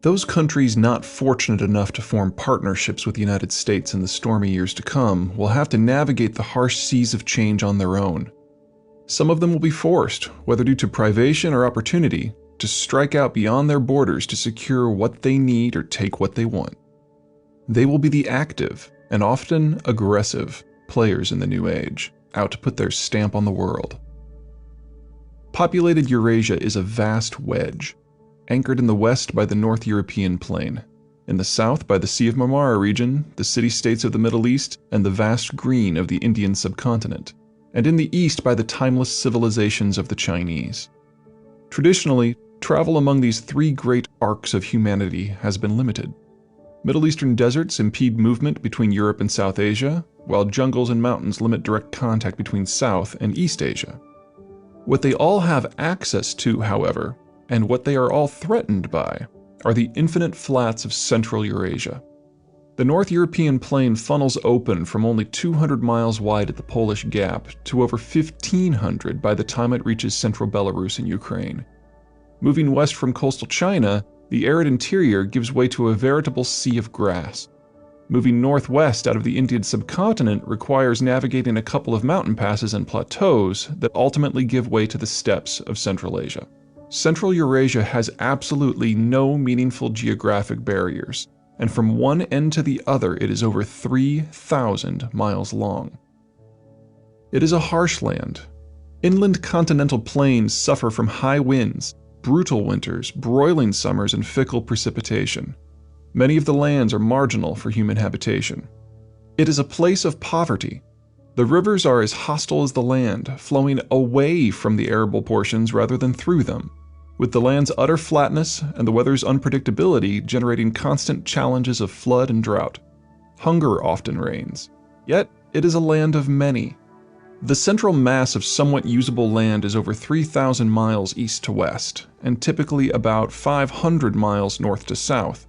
Those countries not fortunate enough to form partnerships with the United States in the stormy years to come will have to navigate the harsh seas of change on their own. Some of them will be forced, whether due to privation or opportunity, to strike out beyond their borders to secure what they need or take what they want. They will be the active, and often aggressive, players in the new age, out to put their stamp on the world. Populated Eurasia is a vast wedge, anchored in the west by the North European plain, in the south by the Sea of Marmara region, the city-states of the Middle East, and the vast green of the Indian subcontinent, and in the east by the timeless civilizations of the Chinese. Traditionally, travel among these three great arcs of humanity has been limited. Middle Eastern deserts impede movement between Europe and South Asia, while jungles and mountains limit direct contact between South and East Asia. What they all have access to, however, and what they are all threatened by, are the infinite flats of Central Eurasia. The North European plain funnels open from only 200 miles wide at the Polish Gap to over 1,500 by the time it reaches central Belarus and Ukraine. Moving west from coastal China, the arid interior gives way to a veritable sea of grass. Moving northwest out of the Indian subcontinent requires navigating a couple of mountain passes and plateaus that ultimately give way to the steppes of Central Asia. Central Eurasia has absolutely no meaningful geographic barriers, and from one end to the other it is over 3,000 miles long. It is a harsh land. Inland continental plains suffer from high winds, brutal winters, broiling summers, and fickle precipitation. Many of the lands are marginal for human habitation. It is a place of poverty. The rivers are as hostile as the land, flowing away from the arable portions rather than through them, with the land's utter flatness and the weather's unpredictability generating constant challenges of flood and drought. Hunger often reigns. Yet, it is a land of many. The central mass of somewhat usable land is over 3,000 miles east to west, and typically about 500 miles north to south.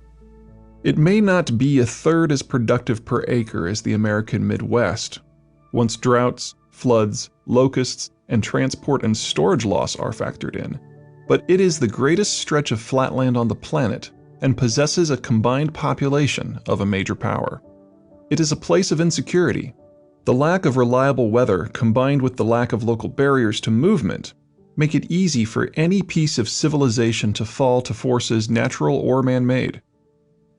It may not be a third as productive per acre as the American Midwest, once droughts, floods, locusts, and transport and storage loss are factored in, but it is the greatest stretch of flatland on the planet and possesses a combined population of a major power. It is a place of insecurity. The lack of reliable weather combined with the lack of local barriers to movement make it easy for any piece of civilization to fall to forces natural or man-made.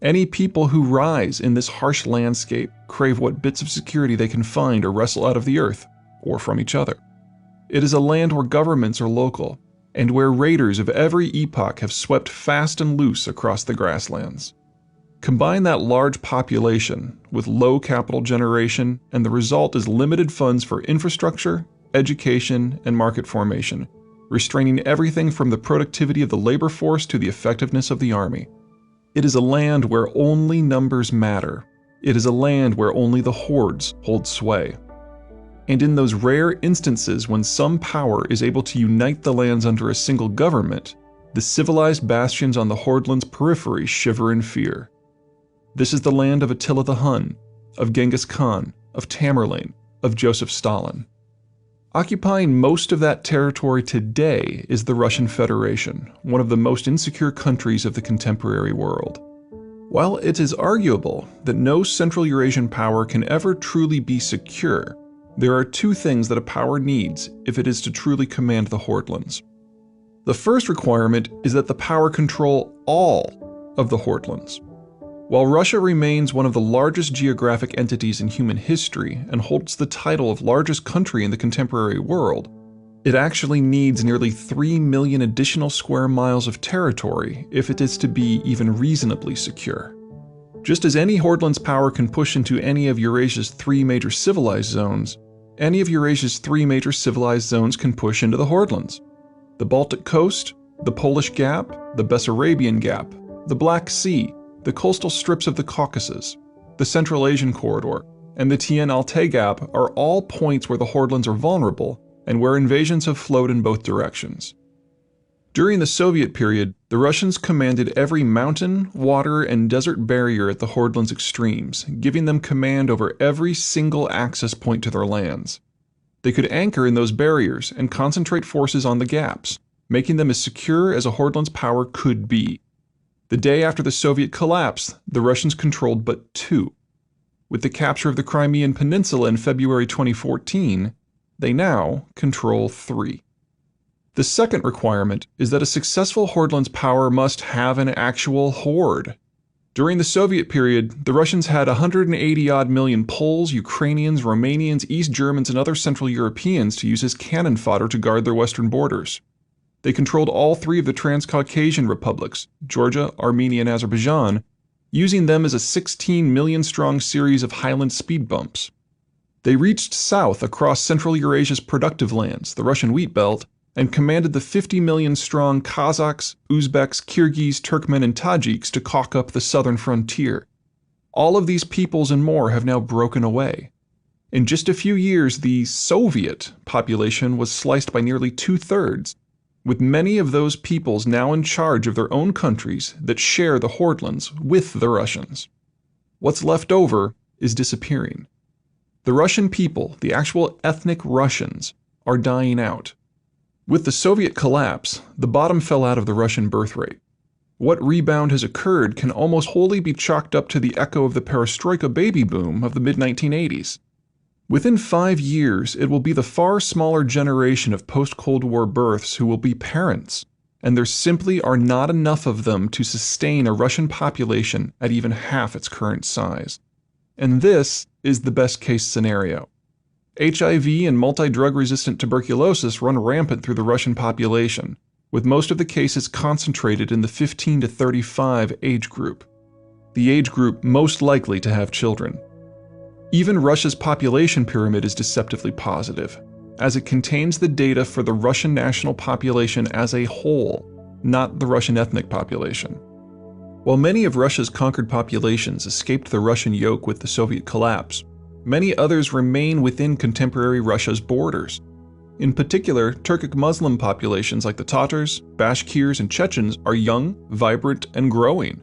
Any people who rise in this harsh landscape crave what bits of security they can find or wrestle out of the earth, or from each other. It is a land where governments are local, and where raiders of every epoch have swept fast and loose across the grasslands. Combine that large population with low capital generation, and the result is limited funds for infrastructure, education, and market formation, restraining everything from the productivity of the labor force to the effectiveness of the army. It is a land where only numbers matter. It is a land where only the hordes hold sway. And in those rare instances when some power is able to unite the lands under a single government, the civilized bastions on the hordeland's periphery shiver in fear. This is the land of Attila the Hun, of Genghis Khan, of Tamerlane, of Joseph Stalin. Occupying most of that territory today is the Russian Federation, one of the most insecure countries of the contemporary world. While it is arguable that no Central Eurasian power can ever truly be secure, there are two things that a power needs if it is to truly command the hordelands. The first requirement is that the power control all of the hordelands. While Russia remains one of the largest geographic entities in human history and holds the title of largest country in the contemporary world, it actually needs nearly 3 million additional square miles of territory if it is to be even reasonably secure. Just as any hordeland's power can push into any of Eurasia's 3 major civilized zones, any of Eurasia's 3 major civilized zones can push into the hordelands. The Baltic coast, the Polish Gap, the Bessarabian Gap, the Black Sea, the coastal strips of the Caucasus, the Central Asian Corridor, and the Tien-Altai Gap are all points where the hordelands are vulnerable and where invasions have flowed in both directions. During the Soviet period, the Russians commanded every mountain, water, and desert barrier at the hordelands' extremes, giving them command over every single access point to their lands. They could anchor in those barriers and concentrate forces on the gaps, making them as secure as a hordeland's power could be. The day after the Soviet collapse, the Russians controlled but 2. With the capture of the Crimean Peninsula in February 2014, they now control 3. The second requirement is that a successful Hordland's power must have an actual horde. During the Soviet period, the Russians had 180-odd million Poles, Ukrainians, Romanians, East Germans, and other Central Europeans to use as cannon fodder to guard their western borders. They controlled all 3 of the Transcaucasian republics, Georgia, Armenia, and Azerbaijan, using them as a 16 million-strong series of highland speed bumps. They reached south across Central Eurasia's productive lands, the Russian wheat belt, and commanded the 50 million-strong Kazakhs, Uzbeks, Kyrgyz, Turkmen, and Tajiks to caulk up the southern frontier. All of these peoples and more have now broken away. In just a few years, the Soviet population was sliced by nearly 2/3, with many of those peoples now in charge of their own countries that share the Hordlands with the Russians. What's left over is disappearing. The Russian people, the actual ethnic Russians, are dying out. With the Soviet collapse, the bottom fell out of the Russian birth rate. What rebound has occurred can almost wholly be chalked up to the echo of the perestroika baby boom of the mid-1980s. Within 5 years, it will be the far smaller generation of post-Cold War births who will be parents, and there simply are not enough of them to sustain a Russian population at even half its current size. And this is the best-case scenario. HIV and multi-drug-resistant tuberculosis run rampant through the Russian population, with most of the cases concentrated in the 15 to 35 age group, the age group most likely to have children. Even Russia's population pyramid is deceptively positive, as it contains the data for the Russian national population as a whole, not the Russian ethnic population. While many of Russia's conquered populations escaped the Russian yoke with the Soviet collapse, many others remain within contemporary Russia's borders. In particular, Turkic Muslim populations like the Tatars, Bashkirs, and Chechens are young, vibrant, and growing.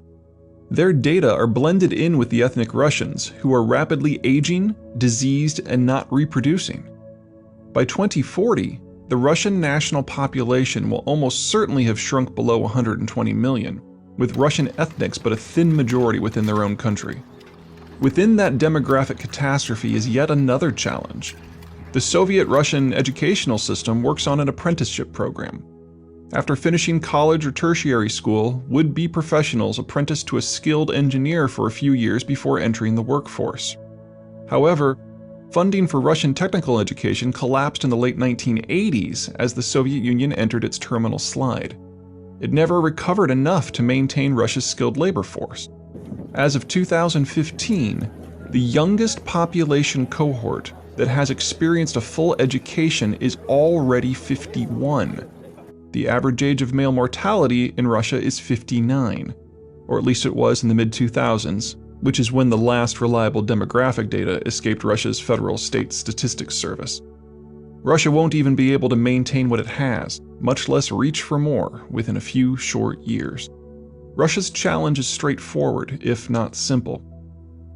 Their data are blended in with the ethnic Russians, who are rapidly aging, diseased, and not reproducing. By 2040, the Russian national population will almost certainly have shrunk below 120 million, with Russian ethnics but a thin majority within their own country. Within that demographic catastrophe is yet another challenge. The Soviet-Russian educational system works on an apprenticeship program. After finishing college or tertiary school, would-be professionals apprentice to a skilled engineer for a few years before entering the workforce. However, funding for Russian technical education collapsed in the late 1980s as the Soviet Union entered its terminal slide. It never recovered enough to maintain Russia's skilled labor force. As of 2015, the youngest population cohort that has experienced a full education is already 51. The average age of male mortality in Russia is 59, or at least it was in the mid-2000s, which is when the last reliable demographic data escaped Russia's Federal State Statistics Service. Russia won't even be able to maintain what it has, much less reach for more, within a few short years. Russia's challenge is straightforward, if not simple.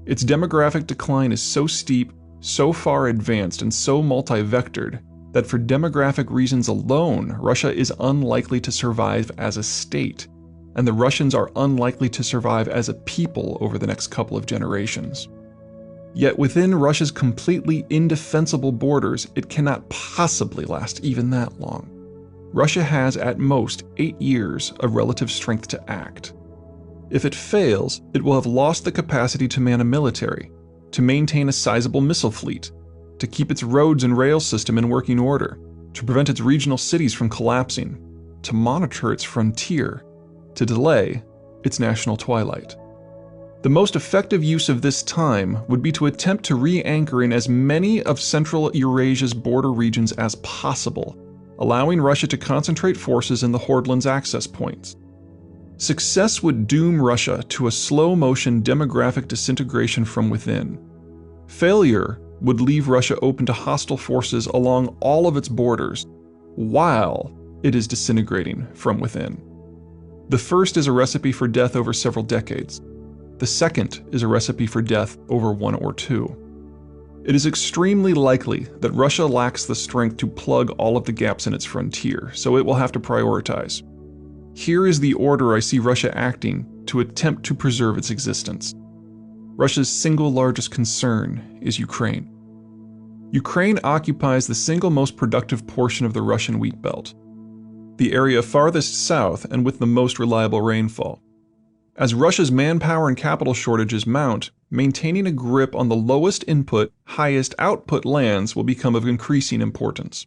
Its demographic decline is so steep, so far advanced, and so multi-vectored that for demographic reasons alone, Russia is unlikely to survive as a state, and the Russians are unlikely to survive as a people over the next couple of generations. Yet within Russia's completely indefensible borders, it cannot possibly last even that long. Russia has at most 8 years of relative strength to act. If it fails, it will have lost the capacity to man a military, to maintain a sizable missile fleet, to keep its roads and rail system in working order, to prevent its regional cities from collapsing, to monitor its frontier, to delay its national twilight. The most effective use of this time would be to attempt to re-anchor in as many of Central Eurasia's border regions as possible, allowing Russia to concentrate forces in the Hordland's access points. Success would doom Russia to a slow-motion demographic disintegration from within. Failure would leave Russia open to hostile forces along all of its borders, while it is disintegrating from within. The first is a recipe for death over several decades. The second is a recipe for death over 1 or 2. It is extremely likely that Russia lacks the strength to plug all of the gaps in its frontier, so it will have to prioritize. Here is the order I see Russia acting to attempt to preserve its existence. Russia's single largest concern is Ukraine. Ukraine occupies the single most productive portion of the Russian wheat belt, the area farthest south and with the most reliable rainfall. As Russia's manpower and capital shortages mount, maintaining a grip on the lowest input, highest output lands will become of increasing importance.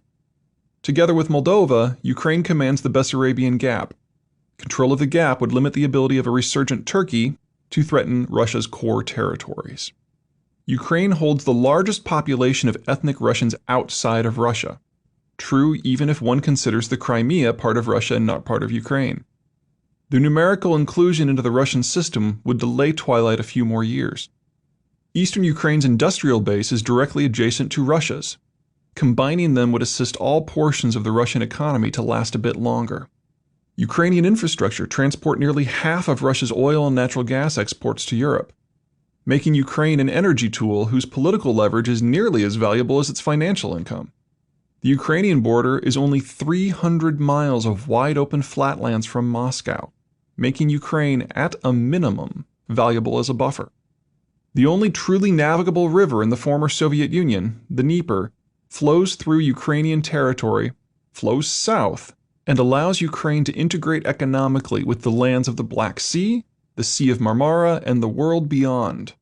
Together with Moldova, Ukraine commands the Bessarabian Gap. Control of the gap would limit the ability of a resurgent Turkey to threaten Russia's core territories. Ukraine holds the largest population of ethnic Russians outside of Russia. True even if one considers the Crimea part of Russia and not part of Ukraine. Their numerical inclusion into the Russian system would delay twilight a few more years. Eastern Ukraine's industrial base is directly adjacent to Russia's. Combining them would assist all portions of the Russian economy to last a bit longer. Ukrainian infrastructure transport nearly half of Russia's oil and natural gas exports to Europe, making Ukraine an energy tool whose political leverage is nearly as valuable as its financial income. The Ukrainian border is only 300 miles of wide-open flatlands from Moscow, making Ukraine, at a minimum, valuable as a buffer. The only truly navigable river in the former Soviet Union, the Dnieper, flows through Ukrainian territory, flows south, and allows Ukraine to integrate economically with the lands of the Black Sea, the Sea of Marmara, and the world beyond.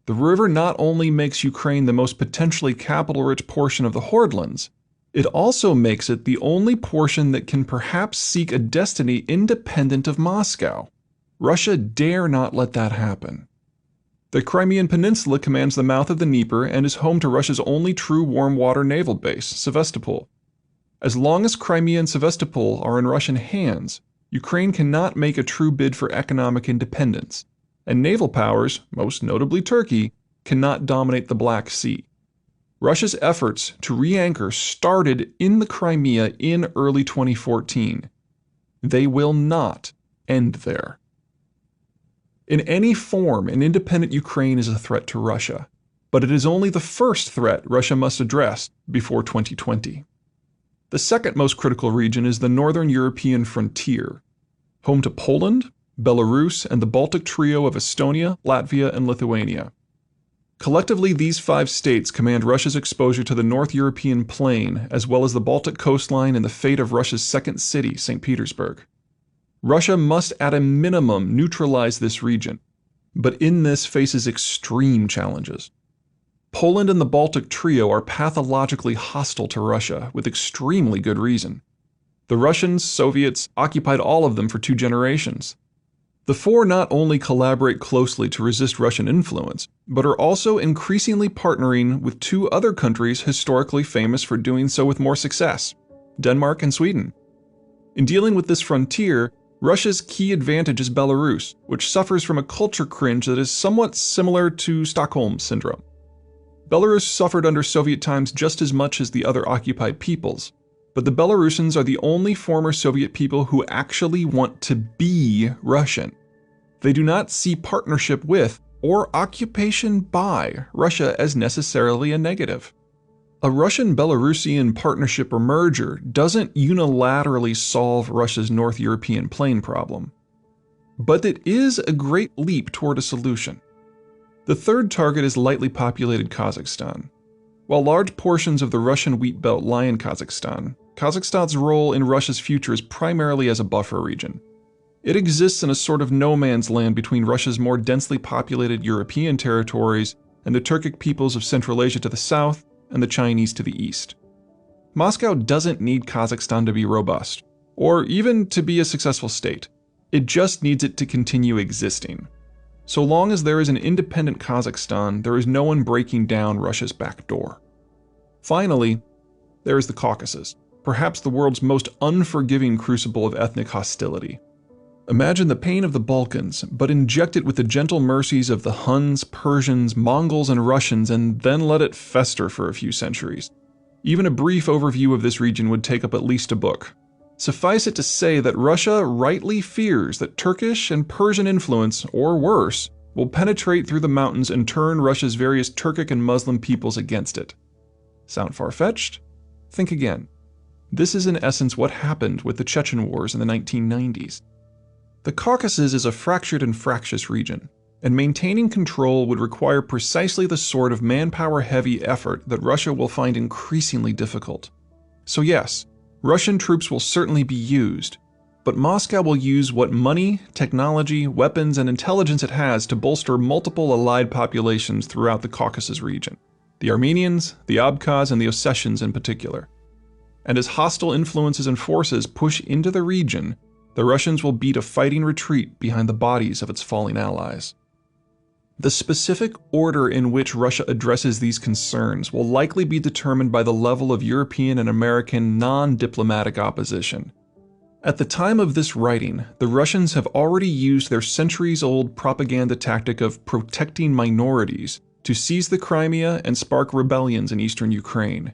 The river not only makes Ukraine the most potentially capital-rich portion of the Hordelands, it also makes it the only portion that can perhaps seek a destiny independent of Moscow. Russia dare not let that happen. The Crimean Peninsula commands the mouth of the Dnieper and is home to Russia's only true warm-water naval base, Sevastopol. As long as Crimea and Sevastopol are in Russian hands, Ukraine cannot make a true bid for economic independence, and naval powers, most notably Turkey, cannot dominate the Black Sea. Russia's efforts to re-anchor started in the Crimea in early 2014. They will not end there. In any form, an independent Ukraine is a threat to Russia, but it is only the first threat Russia must address before 2020. The second most critical region is the northern European frontier, home to Poland, Belarus, and the Baltic trio of Estonia, Latvia, and Lithuania. Collectively, these 5 states command Russia's exposure to the North European plain, as well as the Baltic coastline and the fate of Russia's second city, St. Petersburg. Russia must at a minimum neutralize this region, but in this faces extreme challenges. Poland and the Baltic trio are pathologically hostile to Russia, with extremely good reason. The Russians, Soviets, occupied all of them for 2 generations. The 4 not only collaborate closely to resist Russian influence, but are also increasingly partnering with 2 other countries historically famous for doing so with more success, Denmark and Sweden. In dealing with this frontier, Russia's key advantage is Belarus, which suffers from a culture cringe that is somewhat similar to Stockholm Syndrome. Belarus suffered under Soviet times just as much as the other occupied peoples, but the Belarusians are the only former Soviet people who actually want to be Russian. They do not see partnership with or occupation by Russia as necessarily a negative. A Russian-Belarusian partnership or merger doesn't unilaterally solve Russia's North European plain problem, but it is a great leap toward a solution. The third target is lightly populated Kazakhstan. While large portions of the Russian wheat belt lie in Kazakhstan, Kazakhstan's role in Russia's future is primarily as a buffer region. It exists in a sort of no man's land between Russia's more densely populated European territories and the Turkic peoples of Central Asia to the south and the Chinese to the east. Moscow doesn't need Kazakhstan to be robust, or even to be a successful state. It just needs it to continue existing. So long as there is an independent Kazakhstan, there is no one breaking down Russia's back door. Finally, there is the Caucasus, perhaps the world's most unforgiving crucible of ethnic hostility. Imagine the pain of the Balkans, but inject it with the gentle mercies of the Huns, Persians, Mongols, and Russians, and then let it fester for a few centuries. Even a brief overview of this region would take up at least a book. Suffice it to say that Russia rightly fears that Turkish and Persian influence, or worse, will penetrate through the mountains and turn Russia's various Turkic and Muslim peoples against it. Sound far-fetched? Think again. This is in essence what happened with the Chechen Wars in the 1990s. The Caucasus is a fractured and fractious region, and maintaining control would require precisely the sort of manpower-heavy effort that Russia will find increasingly difficult. So yes, Russian troops will certainly be used, but Moscow will use what money, technology, weapons, and intelligence it has to bolster multiple allied populations throughout the Caucasus region, the Armenians, the Abkhaz, and the Ossetians in particular. And as hostile influences and forces push into the region, the Russians will beat a fighting retreat behind the bodies of its falling allies. The specific order in which Russia addresses these concerns will likely be determined by the level of European and American non-diplomatic opposition. At the time of this writing, the Russians have already used their centuries-old propaganda tactic of protecting minorities to seize the Crimea and spark rebellions in eastern Ukraine.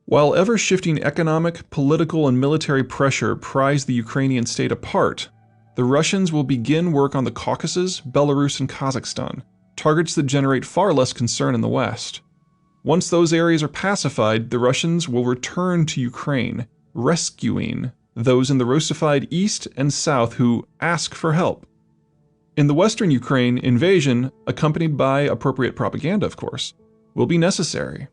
While ever-shifting economic, political, and military pressure prise the Ukrainian state apart, the Russians will begin work on the Caucasus, Belarus, and Kazakhstan, targets that generate far less concern in the West. Once those areas are pacified, the Russians will return to Ukraine, rescuing those in the Russified East and South who ask for help. In the Western Ukraine, invasion, accompanied by appropriate propaganda of course, will be necessary.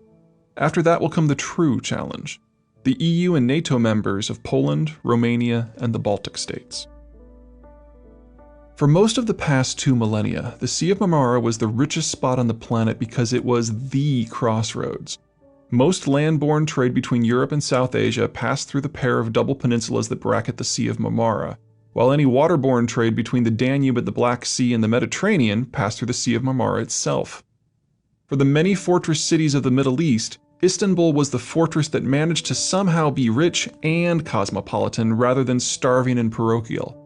After that will come the true challenge, the EU and NATO members of Poland, Romania, and the Baltic states. For most of the past 2 millennia, the Sea of Marmara was the richest spot on the planet because it was the crossroads. Most land-borne trade between Europe and South Asia passed through the pair of double peninsulas that bracket the Sea of Marmara, while any waterborne trade between the Danube and the Black Sea and the Mediterranean passed through the Sea of Marmara itself. For the many fortress cities of the Middle East, Istanbul was the fortress that managed to somehow be rich and cosmopolitan rather than starving and parochial.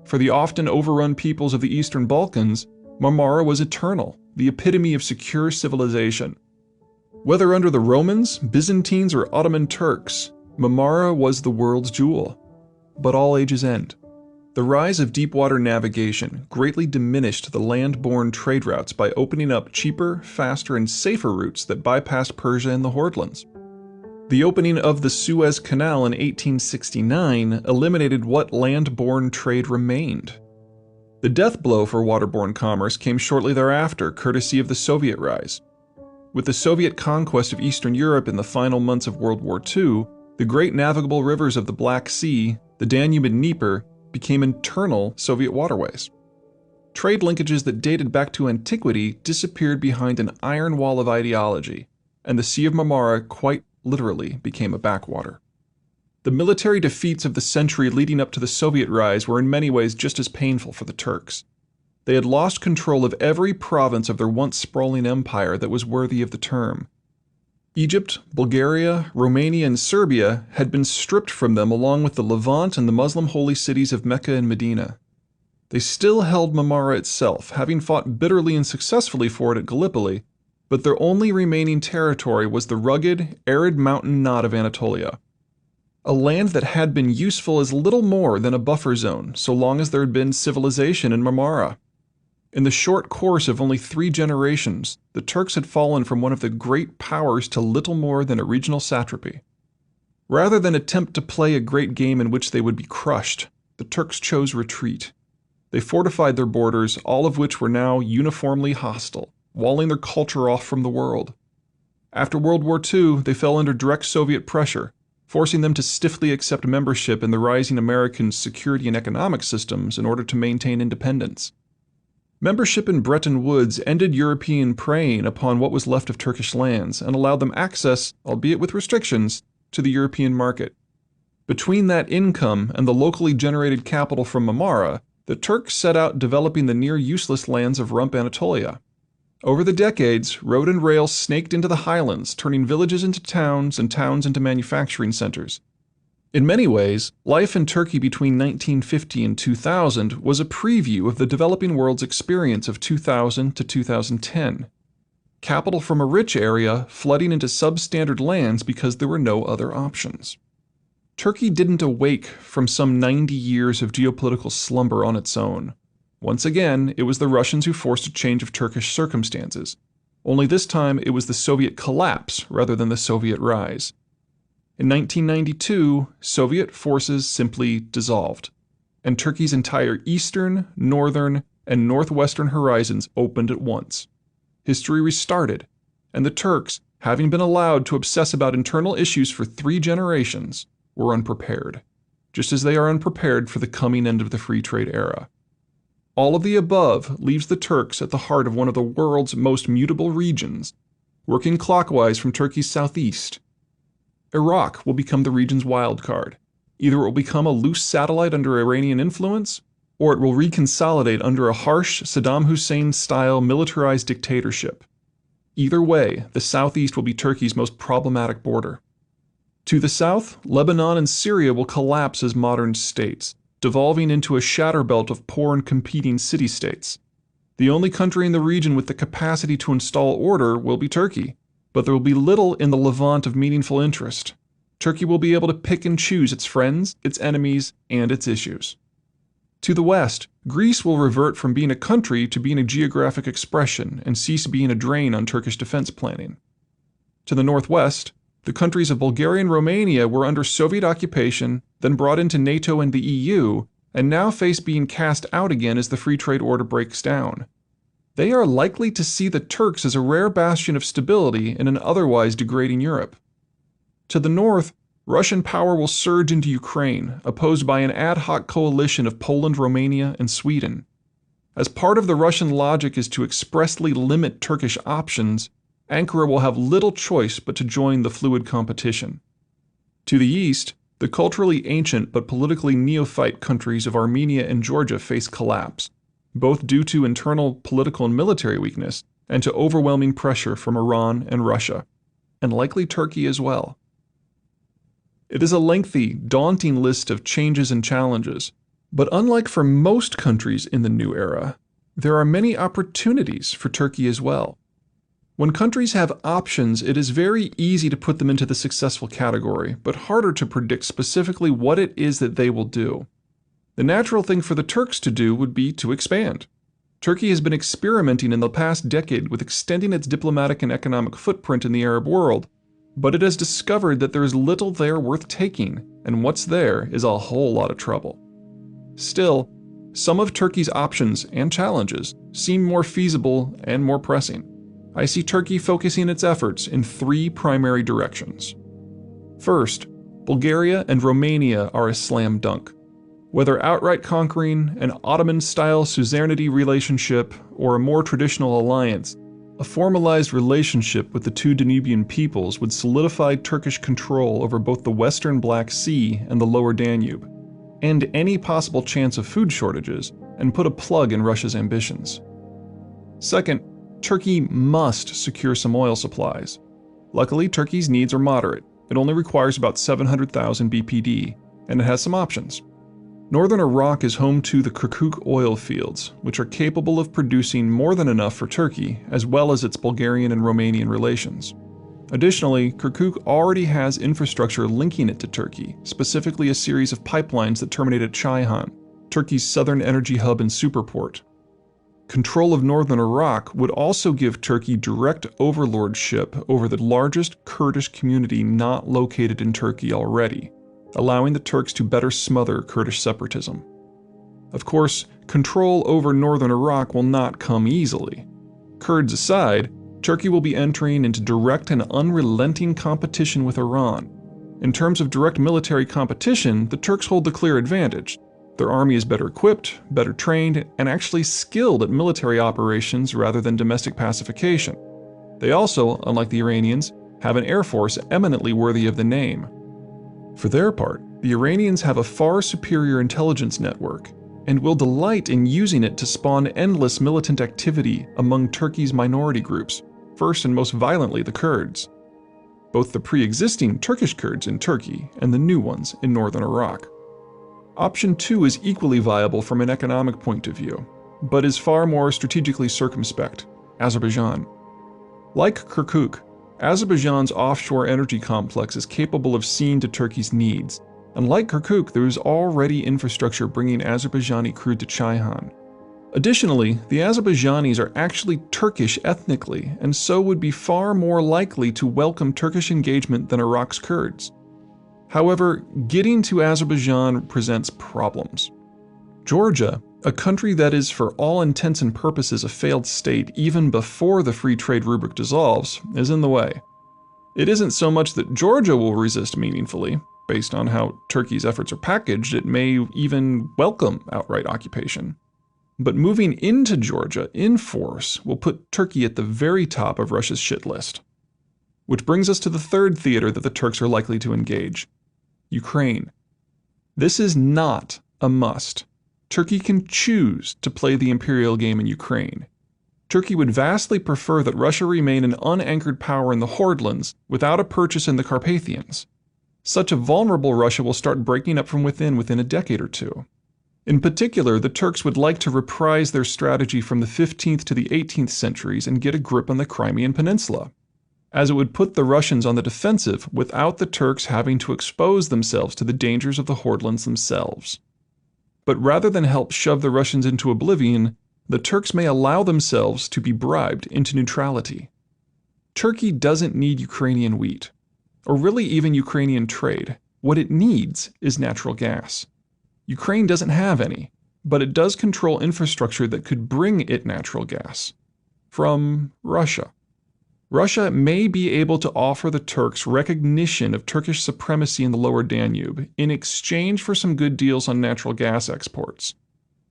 For the often overrun peoples of the Eastern Balkans, Marmara was eternal, the epitome of secure civilization. Whether under the Romans, Byzantines, or Ottoman Turks, Marmara was the world's jewel. But all ages end. The rise of deep-water navigation greatly diminished the land-borne trade routes by opening up cheaper, faster, and safer routes that bypassed Persia and the Hordelands. The opening of the Suez Canal in 1869 eliminated what land-borne trade remained. The death blow for waterborne commerce came shortly thereafter, courtesy of the Soviet rise. With the Soviet conquest of Eastern Europe in the final months of World War II, the great navigable rivers of the Black Sea, the Danube and Dnieper, became internal Soviet waterways. Trade linkages that dated back to antiquity disappeared behind an iron wall of ideology, and the Sea of Marmara quite literally became a backwater. The military defeats of the century leading up to the Soviet rise were in many ways just as painful for the Turks. They had lost control of every province of their once sprawling empire that was worthy of the term. Egypt, Bulgaria, Romania, and Serbia had been stripped from them along with the Levant and the Muslim holy cities of Mecca and Medina. They still held Marmara itself, having fought bitterly and successfully for it at Gallipoli, but their only remaining territory was the rugged, arid mountain knot of Anatolia. A land that had been useful as little more than a buffer zone so long as there had been civilization in Marmara. In the short course of only 3 generations, the Turks had fallen from one of the great powers to little more than a regional satrapy. Rather than attempt to play a great game in which they would be crushed, the Turks chose retreat. They fortified their borders, all of which were now uniformly hostile, walling their culture off from the world. After World War II, they fell under direct Soviet pressure, forcing them to stiffly accept membership in the rising American security and economic systems in order to maintain independence. Membership in Bretton Woods ended European preying upon what was left of Turkish lands and allowed them access, albeit with restrictions, to the European market. Between that income and the locally generated capital from Marmara, the Turks set out developing the near-useless lands of Rump Anatolia. Over the decades, road and rail snaked into the highlands, turning villages into towns and towns into manufacturing centers. In many ways, life in Turkey between 1950 and 2000 was a preview of the developing world's experience of 2000 to 2010. Capital from a rich area flooding into substandard lands because there were no other options. Turkey didn't awake from some 90 years of geopolitical slumber on its own. Once again, it was the Russians who forced a change of Turkish circumstances. Only this time it was the Soviet collapse rather than the Soviet rise. In 1992, Soviet forces simply dissolved. and Turkey's entire eastern, northern, and northwestern horizons opened at once. History restarted, and the Turks, having been allowed to obsess about internal issues for 3 generations, were unprepared, just as they are unprepared for the coming end of the free trade era. All of the above leaves the Turks at the heart of one of the world's most mutable regions, working clockwise from Turkey's southeast. Iraq will become the region's wild card. Either it will become a loose satellite under Iranian influence, or it will reconsolidate under a harsh Saddam Hussein-style militarized dictatorship. Either way, the southeast will be Turkey's most problematic border. To the south, Lebanon and Syria will collapse as modern states, devolving into a shatter belt of poor and competing city-states. The only country in the region with the capacity to install order will be Turkey, but there will be little in the Levant of meaningful interest. Turkey will be able to pick and choose its friends, its enemies, and its issues. To the west, Greece will revert from being a country to being a geographic expression and cease being a drain on Turkish defense planning. To the northwest, the countries of Bulgaria and Romania were under Soviet occupation, then brought into NATO and the EU, and now face being cast out again as the free trade order breaks down. They are likely to see the Turks as a rare bastion of stability in an otherwise degrading Europe. To the north, Russian power will surge into Ukraine, opposed by an ad hoc coalition of Poland, Romania, and Sweden. As part of the Russian logic is to expressly limit Turkish options, Ankara will have little choice but to join the fluid competition. To the east, the culturally ancient but politically neophyte countries of Armenia and Georgia face collapse, both due to internal political and military weakness and to overwhelming pressure from Iran and Russia, and likely Turkey as well. It is a lengthy, daunting list of changes and challenges, but unlike for most countries in the new era, there are many opportunities for Turkey as well. When countries have options, it is very easy to put them into the successful category, but harder to predict specifically what it is that they will do. The natural thing for the Turks to do would be to expand. Turkey has been experimenting in the past decade with extending its diplomatic and economic footprint in the Arab world, but it has discovered that there is little there worth taking, and what's there is a whole lot of trouble. Still, some of Turkey's options and challenges seem more feasible and more pressing. I see Turkey focusing its efforts in 3 primary directions. First, Bulgaria and Romania are a slam dunk. Whether outright conquering, an Ottoman-style suzerainty relationship, or a more traditional alliance, a formalized relationship with the 2 Danubian peoples would solidify Turkish control over both the western Black Sea and the lower Danube, end any possible chance of food shortages, and put a plug in Russia's ambitions. Second, Turkey must secure some oil supplies. Luckily, Turkey's needs are moderate. It only requires about 700,000 BPD, and it has some options. Northern Iraq is home to the Kirkuk oil fields, which are capable of producing more than enough for Turkey, as well as its Bulgarian and Romanian relations. Additionally, Kirkuk already has infrastructure linking it to Turkey, specifically a series of pipelines that terminate at Zeihan, Turkey's southern energy hub and superport. Control of northern Iraq would also give Turkey direct overlordship over the largest Kurdish community not located in Turkey already, allowing the Turks to better smother Kurdish separatism. Of course, control over northern Iraq will not come easily. Kurds aside, Turkey will be entering into direct and unrelenting competition with Iran. In terms of direct military competition, the Turks hold the clear advantage. Their army is better equipped, better trained, and actually skilled at military operations rather than domestic pacification. They also, unlike the Iranians, have an air force eminently worthy of the name. For their part, the Iranians have a far superior intelligence network, and will delight in using it to spawn endless militant activity among Turkey's minority groups, first and most violently the Kurds. Both the pre-existing Turkish Kurds in Turkey and the new ones in northern Iraq. Option 2 is equally viable from an economic point of view, but is far more strategically circumspect: Azerbaijan. Like Kirkuk, Azerbaijan's offshore energy complex is capable of seeing to Turkey's needs, and like Kirkuk, there is already infrastructure bringing Azerbaijani crude to Zeihan. Additionally, the Azerbaijanis are actually Turkish ethnically, and so would be far more likely to welcome Turkish engagement than Iraq's Kurds. However, getting to Azerbaijan presents problems. Georgia, a country that is for all intents and purposes a failed state even before the free trade rubric dissolves, is in the way. It isn't so much that Georgia will resist meaningfully. Based on how Turkey's efforts are packaged, it may even welcome outright occupation. But moving into Georgia in force will put Turkey at the very top of Russia's shit list. Which brings us to the third theater that the Turks are likely to engage: Ukraine. This is not a must. Turkey can choose to play the imperial game in Ukraine. Turkey would vastly prefer that Russia remain an unanchored power in the Hordelands without a purchase in the Carpathians. Such a vulnerable Russia will start breaking up from within a decade or two. In particular, the Turks would like to reprise their strategy from the 15th to the 18th centuries and get a grip on the Crimean Peninsula, as it would put the Russians on the defensive without the Turks having to expose themselves to the dangers of the Hordelands themselves. But rather than help shove the Russians into oblivion, the Turks may allow themselves to be bribed into neutrality. Turkey doesn't need Ukrainian wheat, or really even Ukrainian trade. What it needs is natural gas. Ukraine doesn't have any, but it does control infrastructure that could bring it natural gas from Russia. Russia may be able to offer the Turks recognition of Turkish supremacy in the lower Danube in exchange for some good deals on natural gas exports.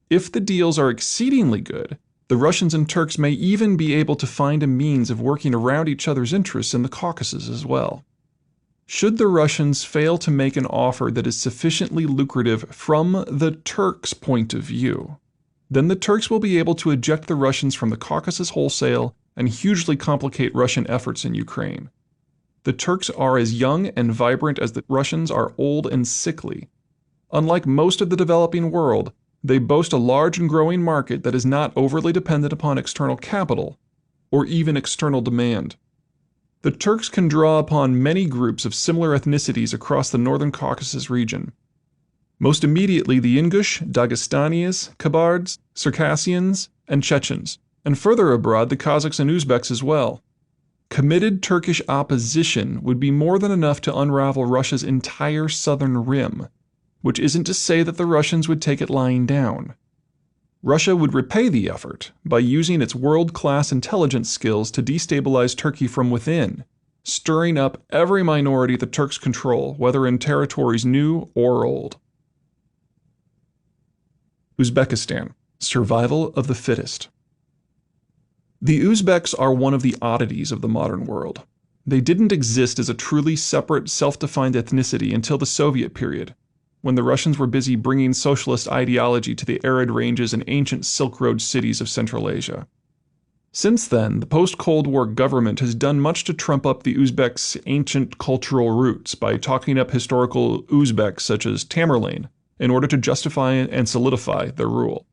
If the deals are exceedingly good, the Russians and Turks may even be able to find a means of working around each other's interests in the Caucasus as well. Should the Russians fail to make an offer that is sufficiently lucrative from the Turks' point of view, then the Turks will be able to eject the Russians from the Caucasus wholesale and hugely complicate Russian efforts in Ukraine. The Turks are as young and vibrant as the Russians are old and sickly. Unlike most of the developing world, they boast a large and growing market that is not overly dependent upon external capital or even external demand. The Turks can draw upon many groups of similar ethnicities across the northern Caucasus region. Most immediately the Ingush, Dagestanis, Kabards, Circassians, and Chechens, and further abroad the Kazakhs and Uzbeks as well. Committed Turkish opposition would be more than enough to unravel Russia's entire southern rim, which isn't to say that the Russians would take it lying down. Russia would repay the effort by using its world-class intelligence skills to destabilize Turkey from within, stirring up every minority the Turks control, whether in territories new or old. Uzbekistan: survival of the fittest. The Uzbeks are one of the oddities of the modern world. They didn't exist as a truly separate, self-defined ethnicity until the Soviet period, when the Russians were busy bringing socialist ideology to the arid ranges and ancient Silk Road cities of Central Asia. Since then, the post-Cold War government has done much to trump up the Uzbeks' ancient cultural roots by talking up historical Uzbeks such as Tamerlane in order to justify and solidify their rule.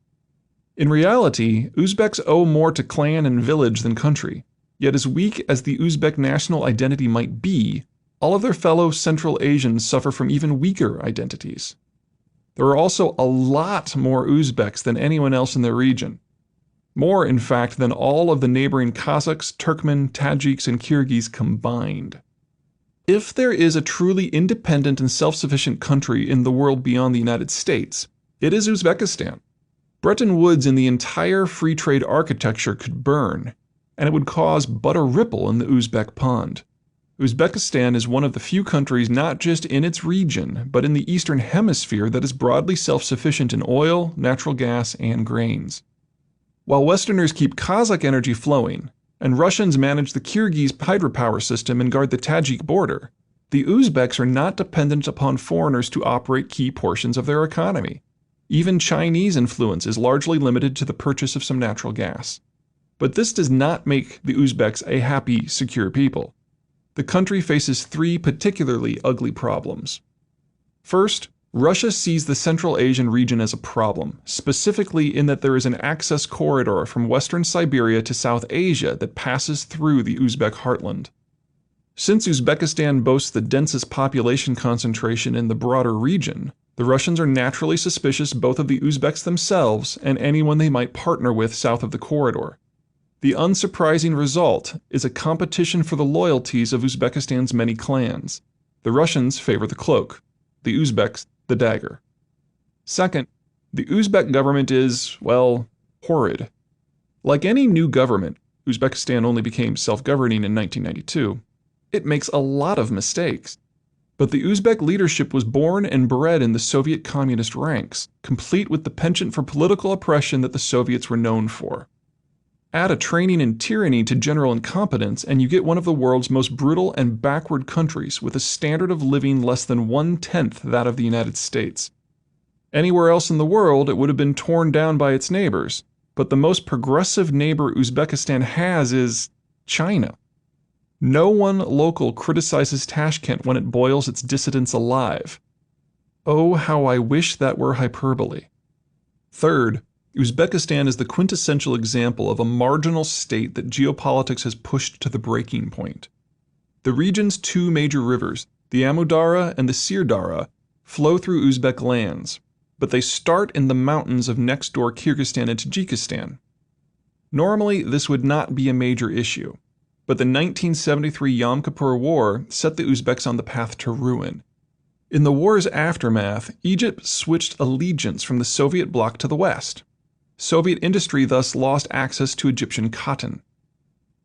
In reality, Uzbeks owe more to clan and village than country, yet as weak as the Uzbek national identity might be, all of their fellow Central Asians suffer from even weaker identities. There are also a lot more Uzbeks than anyone else in their region. More, in fact, than all of the neighboring Kazakhs, Turkmen, Tajiks, and Kyrgyz combined. If there is a truly independent and self-sufficient country in the world beyond the United States, it is Uzbekistan. Bretton Woods and the entire free trade architecture could burn, and it would cause but a ripple in the Uzbek pond. Uzbekistan is one of the few countries not just in its region, but in the Eastern Hemisphere that is broadly self-sufficient in oil, natural gas, and grains. While Westerners keep Kazakh energy flowing, and Russians manage the Kyrgyz hydropower system and guard the Tajik border, the Uzbeks are not dependent upon foreigners to operate key portions of their economy. Even Chinese influence is largely limited to the purchase of some natural gas. But this does not make the Uzbeks a happy, secure people. The country faces three particularly ugly problems. First, Russia sees the Central Asian region as a problem, specifically in that there is an access corridor from western Siberia to South Asia that passes through the Uzbek heartland. Since Uzbekistan boasts the densest population concentration in the broader region, the Russians are naturally suspicious both of the Uzbeks themselves and anyone they might partner with south of the corridor. The unsurprising result is a competition for the loyalties of Uzbekistan's many clans. The Russians favor the cloak, the Uzbeks the dagger. Second, The Uzbek government is, well, horrid. Like any new government, Uzbekistan only became self-governing in 1992. It makes a lot of mistakes. But the Uzbek leadership was born and bred in the Soviet communist ranks, complete with the penchant for political oppression that the Soviets were known for. Add a training in tyranny to general incompetence, and you get one of the world's most brutal and backward countries with a standard of living less than 1/10 that of the United States. Anywhere else in the world, it would have been torn down by its neighbors, but the most progressive neighbor Uzbekistan has is China. No one local criticizes Tashkent when it boils its dissidents alive. Oh, how I wish that were hyperbole. Third, Uzbekistan is the quintessential example of a marginal state that geopolitics has pushed to the breaking point. The region's two major rivers, the Amudara and the Sirdara, flow through Uzbek lands, but they start in the mountains of next-door Kyrgyzstan and Tajikistan. Normally, this would not be a major issue, but the 1973 Yom Kippur War set the Uzbeks on the path to ruin. In the war's aftermath, Egypt switched allegiance from the Soviet bloc to the West. Soviet industry thus lost access to Egyptian cotton.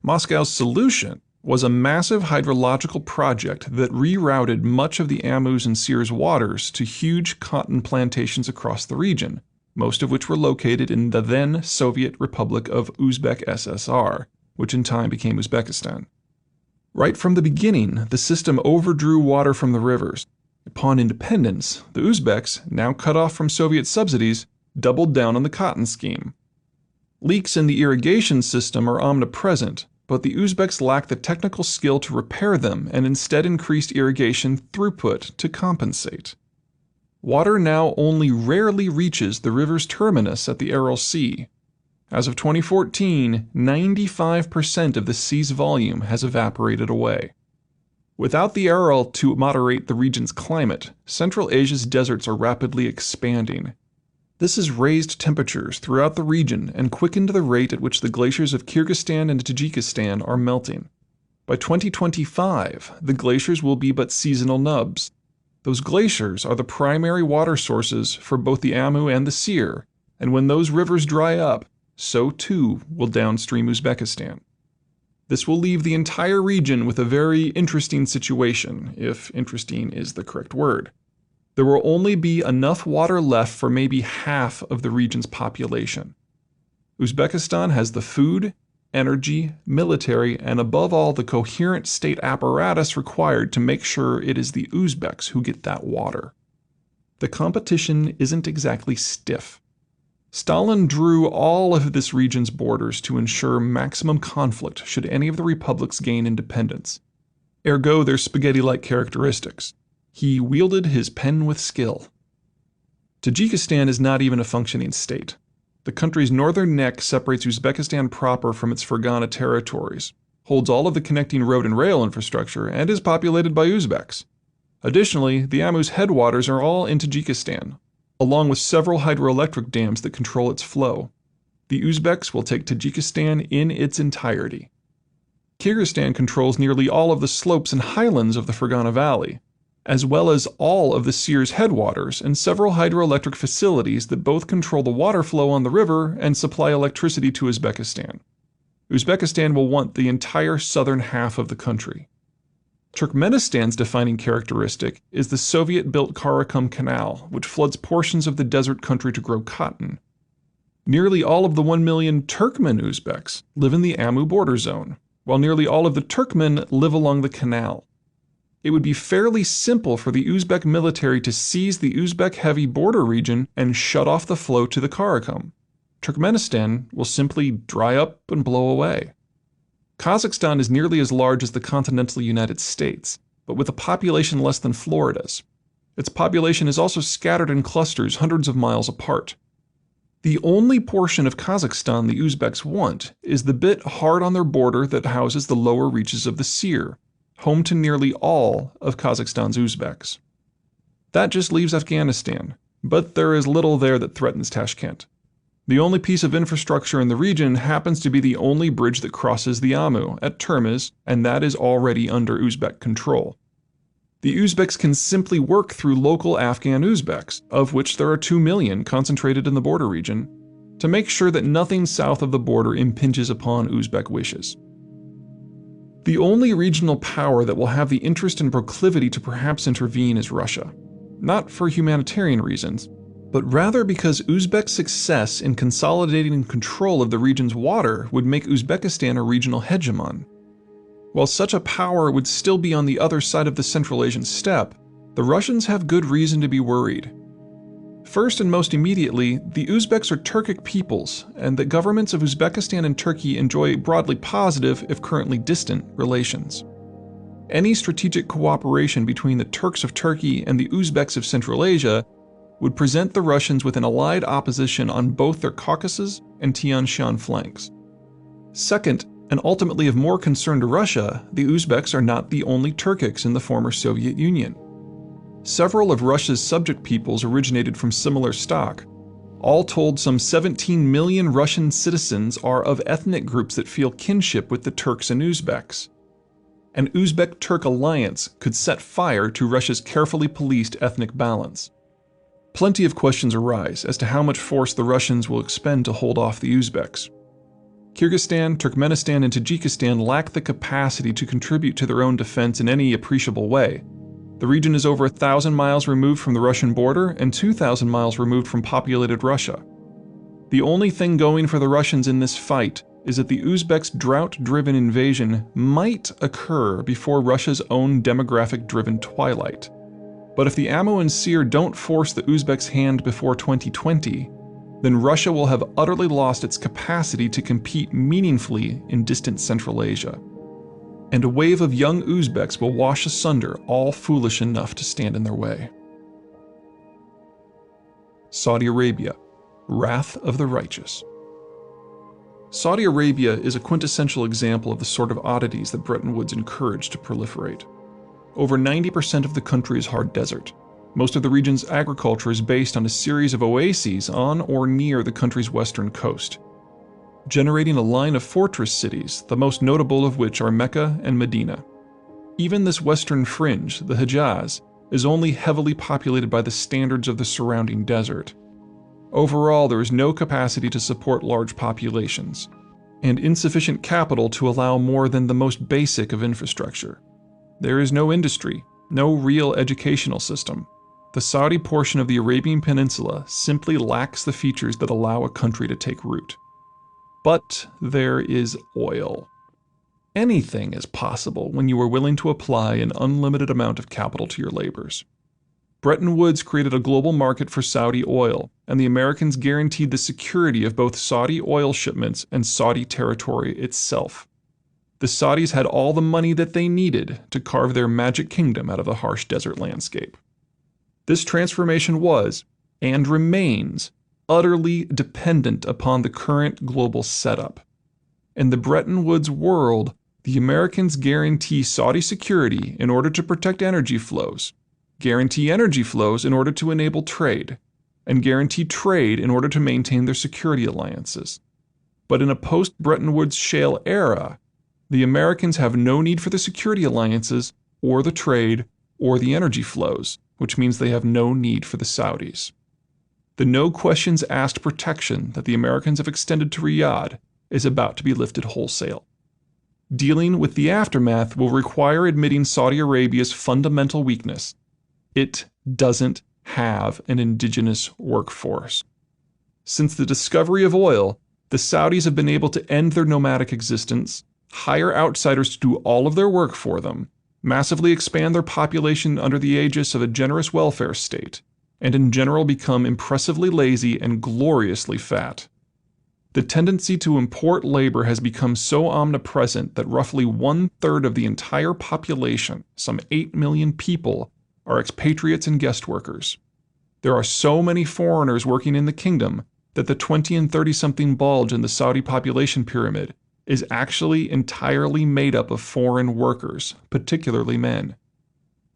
Moscow's solution was a massive hydrological project that rerouted much of the Amu's and Sir's waters to huge cotton plantations across the region, most of which were located in the then Soviet Republic of Uzbek SSR, which in time became Uzbekistan. Right from the beginning, the system overdrew water from the rivers. Upon independence, the Uzbeks, now cut off from Soviet subsidies, doubled down on the cotton scheme. Leaks in the irrigation system are omnipresent, but the Uzbeks lack the technical skill to repair them and instead increased irrigation throughput to compensate. Water now only rarely reaches the river's terminus at the Aral Sea. As of 2014, 95% of the sea's volume has evaporated away. Without the Aral to moderate the region's climate, Central Asia's deserts are rapidly expanding. This has raised temperatures throughout the region and quickened the rate at which the glaciers of Kyrgyzstan and Tajikistan are melting. By 2025, the glaciers will be but seasonal nubs. Those glaciers are the primary water sources for both the Amu and the Sir, and when those rivers dry up, so too will downstream Uzbekistan. This will leave the entire region with a very interesting situation, if interesting is the correct word. There will only be enough water left for maybe half of the region's population. Uzbekistan has the food, energy, military, and above all the coherent state apparatus required to make sure it is the Uzbeks who get that water. The competition isn't exactly stiff. Stalin drew all of this region's borders to ensure maximum conflict should any of the republics gain independence. Ergo their spaghetti-like characteristics. He wielded his pen with skill. Tajikistan is not even a functioning state. The country's northern neck separates Uzbekistan proper from its Fergana territories, holds all of the connecting road and rail infrastructure, and is populated by Uzbeks. Additionally, the Amu's headwaters are all in Tajikistan, along with several hydroelectric dams that control its flow. The Uzbeks will take Tajikistan in its entirety. Kyrgyzstan controls nearly all of the slopes and highlands of the Fergana Valley, as well as all of the Sir's headwaters and several hydroelectric facilities that both control the water flow on the river and supply electricity to Uzbekistan. Uzbekistan will want the entire southern half of the country. Turkmenistan's defining characteristic is the Soviet-built Karakum Canal, which floods portions of the desert country to grow cotton. Nearly all of the 1 million Turkmen Uzbeks live in the Amu border zone, while nearly all of the Turkmen live along the canal. It would be fairly simple for the Uzbek military to seize the Uzbek-heavy border region and shut off the flow to the Karakum. Turkmenistan will simply dry up and blow away. Kazakhstan is nearly as large as the continental United States, but with a population less than Florida's. Its population is also scattered in clusters hundreds of miles apart. The only portion of Kazakhstan the Uzbeks want is the bit hard on their border that houses the lower reaches of the Sir, home to nearly all of Kazakhstan's Uzbeks. That just leaves Afghanistan, but there is little there that threatens Tashkent. The only piece of infrastructure in the region happens to be the only bridge that crosses the Amu at Termiz, and that is already under Uzbek control. The Uzbeks can simply work through local Afghan Uzbeks, of which there are 2 million concentrated in the border region, to make sure that nothing south of the border impinges upon Uzbek wishes. The only regional power that will have the interest and proclivity to perhaps intervene is Russia, not for humanitarian reasons, but rather because Uzbek success in consolidating control of the region's water would make Uzbekistan a regional hegemon. While such a power would still be on the other side of the Central Asian steppe, the Russians have good reason to be worried. First and most immediately, the Uzbeks are Turkic peoples, and the governments of Uzbekistan and Turkey enjoy broadly positive, if currently distant, relations. Any strategic cooperation between the Turks of Turkey and the Uzbeks of Central Asia would present the Russians with an allied opposition on both their Caucasus and Tian Shan flanks. Second, and ultimately of more concern to Russia, the Uzbeks are not the only Turkics in the former Soviet Union. Several of Russia's subject peoples originated from similar stock. All told, some 17 million Russian citizens are of ethnic groups that feel kinship with the Turks and Uzbeks. An Uzbek-Turk alliance could set fire to Russia's carefully policed ethnic balance. Plenty of questions arise as to how much force the Russians will expend to hold off the Uzbeks. Kyrgyzstan, Turkmenistan, and Tajikistan lack the capacity to contribute to their own defense in any appreciable way. The region is over 1,000 miles removed from the Russian border and 2,000 miles removed from populated Russia. The only thing going for the Russians in this fight is that the Uzbeks' drought-driven invasion might occur before Russia's own demographic-driven twilight. But if the ammo and sear don't force the Uzbeks' hand before 2020, then Russia will have utterly lost its capacity to compete meaningfully in distant Central Asia. And a wave of young Uzbeks will wash asunder all foolish enough to stand in their way. Saudi Arabia, Wrath of the Righteous. Saudi Arabia is a quintessential example of the sort of oddities that Bretton Woods encouraged to proliferate. Over 90% of the country is hard desert. Most of the region's agriculture is based on a series of oases on or near the country's western coast, generating a line of fortress cities, the most notable of which are Mecca and Medina. Even this western fringe, the Hejaz, is only heavily populated by the standards of the surrounding desert. Overall, there is no capacity to support large populations, and insufficient capital to allow more than the most basic of infrastructure. There is no industry, no real educational system. The Saudi portion of the Arabian Peninsula simply lacks the features that allow a country to take root. But there is oil. Anything is possible when you are willing to apply an unlimited amount of capital to your labors. Bretton Woods created a global market for Saudi oil, and the Americans guaranteed the security of both Saudi oil shipments and Saudi territory itself. The Saudis had all the money that they needed to carve their magic kingdom out of the harsh desert landscape. This transformation was, and remains, utterly dependent upon the current global setup. In the Bretton Woods world, the Americans guarantee Saudi security in order to protect energy flows, guarantee energy flows in order to enable trade, and guarantee trade in order to maintain their security alliances. But in a post-Bretton Woods shale era, the Americans have no need for the security alliances, or the trade, or the energy flows, which means they have no need for the Saudis. The no questions asked protection that the Americans have extended to Riyadh is about to be lifted wholesale. Dealing with the aftermath will require admitting Saudi Arabia's fundamental weakness. It doesn't have an indigenous workforce. Since the discovery of oil, the Saudis have been able to end their nomadic existence, hire outsiders to do all of their work for them, massively expand their population under the aegis of a generous welfare state, and in general become impressively lazy and gloriously fat. The tendency to import labor has become so omnipresent that roughly 1/3 of the entire population, some 8 million people, are expatriates and guest workers. There are so many foreigners working in the kingdom that the 20 and 30-something bulge in the Saudi population pyramid is actually entirely made up of foreign workers, particularly men.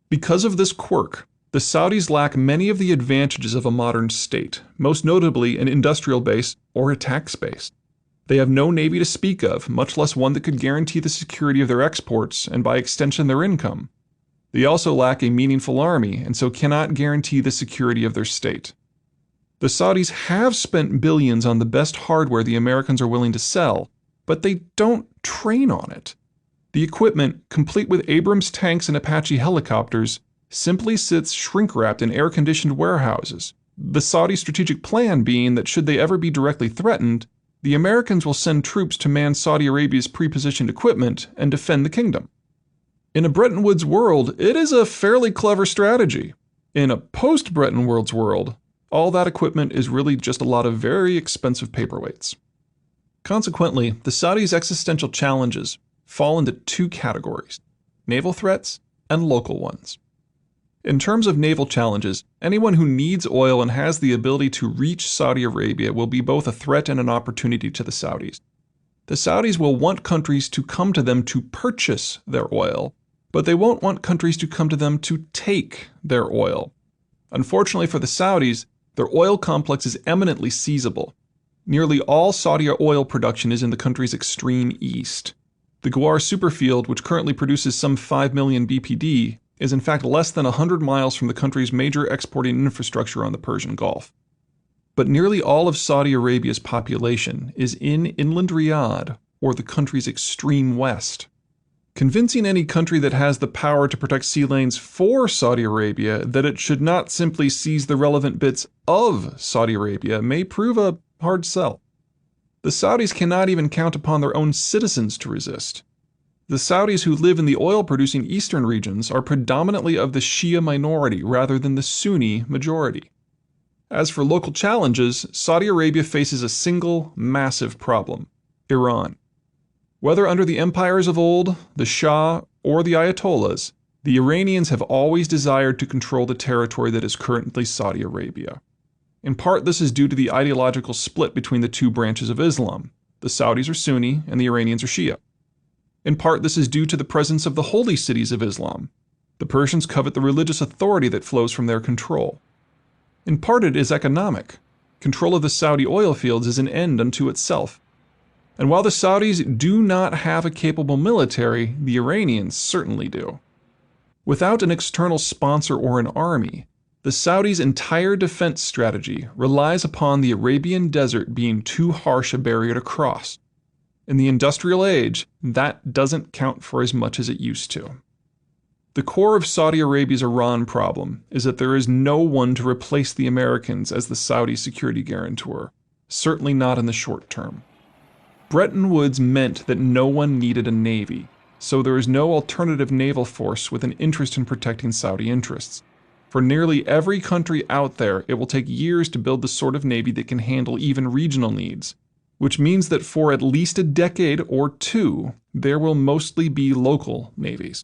Because of this quirk, the Saudis lack many of the advantages of a modern state, most notably an industrial base or a tax base. They have no navy to speak of, much less one that could guarantee the security of their exports and by extension their income. They also lack a meaningful army and so cannot guarantee the security of their state. The Saudis have spent billions on the best hardware the Americans are willing to sell, but they don't train on it. The equipment, complete with Abrams tanks and Apache helicopters, simply sits shrink-wrapped in air-conditioned warehouses, the Saudi strategic plan being that should they ever be directly threatened, the Americans will send troops to man Saudi Arabia's pre-positioned equipment and defend the kingdom. In a Bretton Woods world, it is a fairly clever strategy. In a post-Bretton Woods world, all that equipment is really just a lot of very expensive paperweights. Consequently, the Saudis' existential challenges fall into two categories: naval threats and local ones. In terms of naval challenges, anyone who needs oil and has the ability to reach Saudi Arabia will be both a threat and an opportunity to the Saudis. The Saudis will want countries to come to them to purchase their oil, but they won't want countries to come to them to take their oil. Unfortunately for the Saudis, their oil complex is eminently seizable. Nearly all Saudi oil production is in the country's extreme east. The Ghawar superfield, which currently produces some 5 million BPD, is in fact less than 100 miles from the country's major exporting infrastructure on the Persian Gulf. But nearly all of Saudi Arabia's population is in inland Riyadh, or the country's extreme west. Convincing any country that has the power to protect sea lanes for Saudi Arabia that it should not simply seize the relevant bits of Saudi Arabia may prove a hard sell. The Saudis cannot even count upon their own citizens to resist. The Saudis who live in the oil-producing eastern regions are predominantly of the Shia minority rather than the Sunni majority. As for local challenges, Saudi Arabia faces a single, massive problem: Iran. Whether under the empires of old, the Shah, or the Ayatollahs, the Iranians have always desired to control the territory that is currently Saudi Arabia. In part, this is due to the ideological split between the two branches of Islam. The Saudis are Sunni and the Iranians are Shia. In part, this is due to the presence of the holy cities of Islam. The Persians covet the religious authority that flows from their control. In part, it is economic. Control of the Saudi oil fields is an end unto itself. And while the Saudis do not have a capable military, the Iranians certainly do. Without an external sponsor or an army, the Saudis' entire defense strategy relies upon the Arabian desert being too harsh a barrier to cross. In the industrial age, that doesn't count for as much as it used to. The core of Saudi Arabia's Iran problem is that there is no one to replace the Americans as the Saudi security guarantor, certainly not in the short term. Bretton Woods meant that no one needed a navy, so there is no alternative naval force with an interest in protecting Saudi interests. For nearly every country out there, it will take years to build the sort of navy that can handle even regional needs, which means that for at least a decade or two, there will mostly be local navies.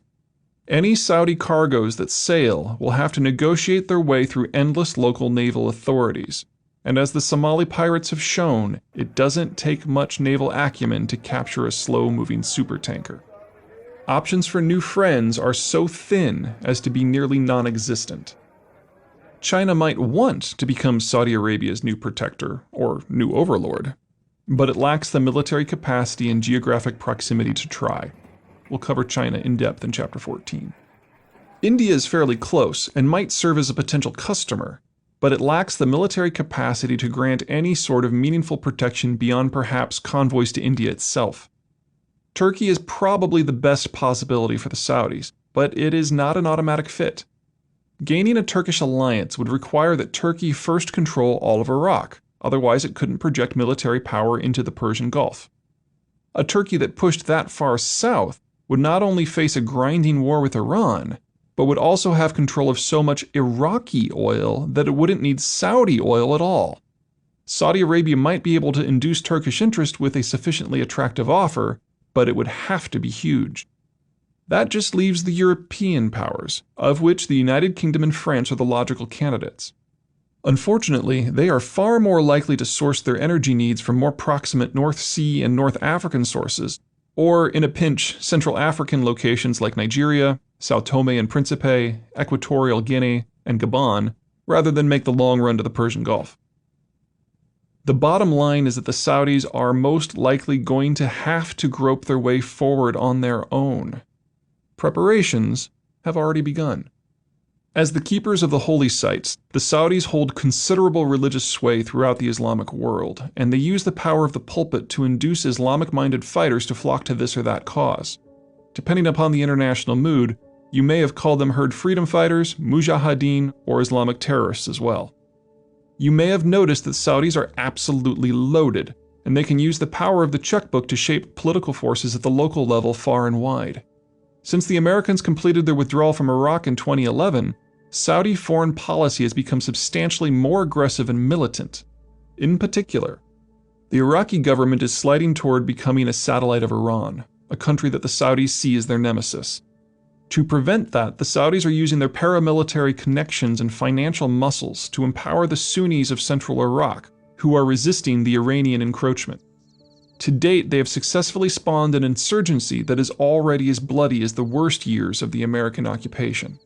Any Saudi cargoes that sail will have to negotiate their way through endless local naval authorities. And as the Somali pirates have shown, it doesn't take much naval acumen to capture a slow-moving supertanker. Options for new friends are so thin as to be nearly non-existent. China might want to become Saudi Arabia's new protector, or new overlord, but it lacks the military capacity and geographic proximity to try. We'll cover China in depth in Chapter 14. India is fairly close and might serve as a potential customer, but it lacks the military capacity to grant any sort of meaningful protection beyond perhaps convoys to India itself. Turkey is probably the best possibility for the Saudis, but it is not an automatic fit. Gaining a Turkish alliance would require that Turkey first control all of Iraq, otherwise it couldn't project military power into the Persian Gulf. A Turkey that pushed that far south would not only face a grinding war with Iran, but would also have control of so much Iraqi oil that it wouldn't need Saudi oil at all. Saudi Arabia might be able to induce Turkish interest with a sufficiently attractive offer, but it would have to be huge. That just leaves the European powers, of which the United Kingdom and France are the logical candidates. Unfortunately, they are far more likely to source their energy needs from more proximate North Sea and North African sources, or, in a pinch, Central African locations like Nigeria, Sao Tome and Principe, Equatorial Guinea, and Gabon, rather than make the long run to the Persian Gulf. The bottom line is that the Saudis are most likely going to have to grope their way forward on their own. Preparations, have already begun. As the keepers of the holy sites, the Saudis hold considerable religious sway throughout the Islamic world, and they use the power of the pulpit to induce Islamic-minded fighters to flock to this or that cause. Depending upon the international mood, you may have called them herd freedom fighters, mujahideen, or Islamic terrorists as well. You may have noticed that Saudis are absolutely loaded, and they can use the power of the checkbook to shape political forces at the local level far and wide. Since the Americans completed their withdrawal from Iraq in 2011, Saudi foreign policy has become substantially more aggressive and militant. In particular, the Iraqi government is sliding toward becoming a satellite of Iran, a country that the Saudis see as their nemesis. To prevent that, the Saudis are using their paramilitary connections and financial muscles to empower the Sunnis of central Iraq, who are resisting the Iranian encroachment. To date, they have successfully spawned an insurgency that is already as bloody as the worst years of the American occupation.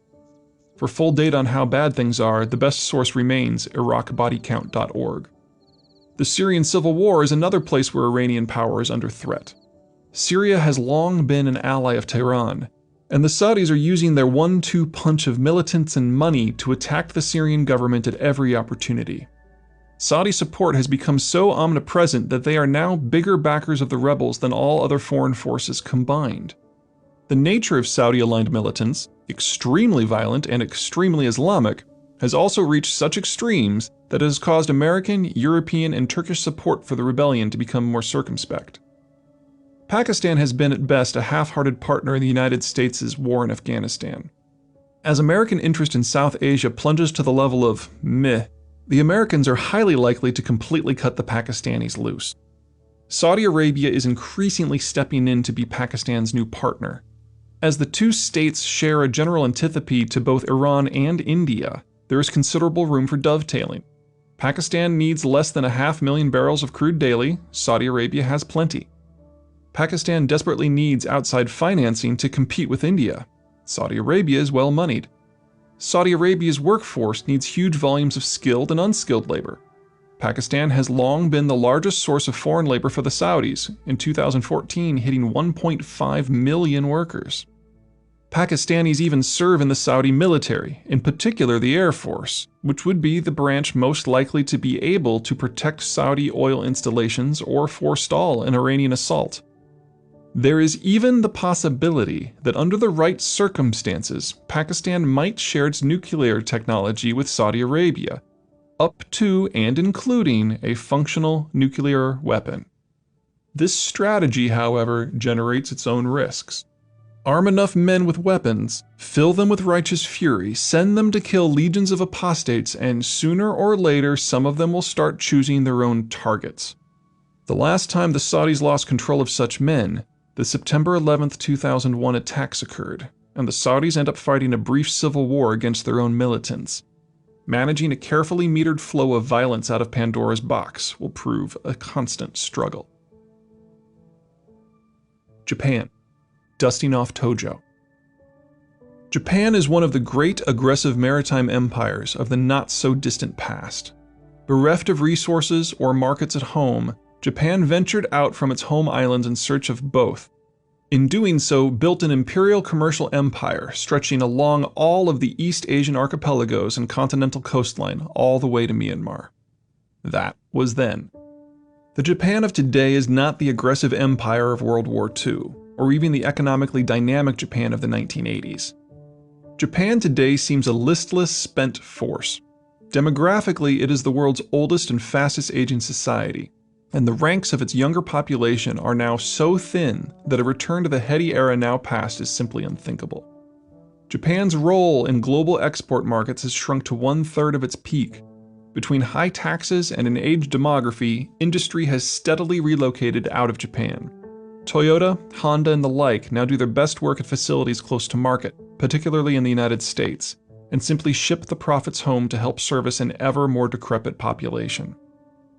For full data on how bad things are, the best source remains iraqbodycount.org. The Syrian civil war is another place where Iranian power is under threat. Syria has long been an ally of Tehran, and the Saudis are using their 1-2 punch of militants and money to attack the Syrian government at every opportunity. Saudi support has become so omnipresent that they are now bigger backers of the rebels than all other foreign forces combined. The nature of Saudi-aligned militants, extremely violent and extremely Islamic, has also reached such extremes that it has caused American, European, and Turkish support for the rebellion to become more circumspect. Pakistan has been at best a half-hearted partner in the United States' war in Afghanistan. As American interest in South Asia plunges to the level of meh, the Americans are highly likely to completely cut the Pakistanis loose. Saudi Arabia is increasingly stepping in to be Pakistan's new partner. As the two states share a general antipathy to both Iran and India, there is considerable room for dovetailing. Pakistan needs less than 500,000 barrels of crude daily, Saudi Arabia has plenty. Pakistan desperately needs outside financing to compete with India. Saudi Arabia is well-moneyed. Saudi Arabia's workforce needs huge volumes of skilled and unskilled labor. Pakistan has long been the largest source of foreign labor for the Saudis, in 2014 hitting 1.5 million workers. Pakistanis even serve in the Saudi military, in particular the Air Force, which would be the branch most likely to be able to protect Saudi oil installations or forestall an Iranian assault. There is even the possibility that under the right circumstances, Pakistan might share its nuclear technology with Saudi Arabia, up to and including a functional nuclear weapon. This strategy, however, generates its own risks. Arm enough men with weapons, fill them with righteous fury, send them to kill legions of apostates, and sooner or later some of them will start choosing their own targets. The last time the Saudis lost control of such men, the September 11, 2001 attacks occurred, and the Saudis end up fighting a brief civil war against their own militants. Managing a carefully metered flow of violence out of Pandora's box will prove a constant struggle. Japan. Dusting off Tojo. Japan is one of the great aggressive maritime empires of the not-so-distant past. Bereft of resources or markets at home, Japan ventured out from its home islands in search of both. In doing so, built an imperial commercial empire stretching along all of the East Asian archipelagos and continental coastline all the way to Myanmar. That was then. The Japan of today is not the aggressive empire of World War II, or even the economically dynamic Japan of the 1980s. Japan today seems a listless, spent force. Demographically, it is the world's oldest and fastest aging society, and the ranks of its younger population are now so thin that a return to the heady era now past is simply unthinkable. Japan's role in global export markets has shrunk to 1/3 of its peak. Between high taxes and an aged demography, industry has steadily relocated out of Japan. Toyota, Honda, and the like now do their best work at facilities close to market, particularly in the United States, and simply ship the profits home to help service an ever more decrepit population.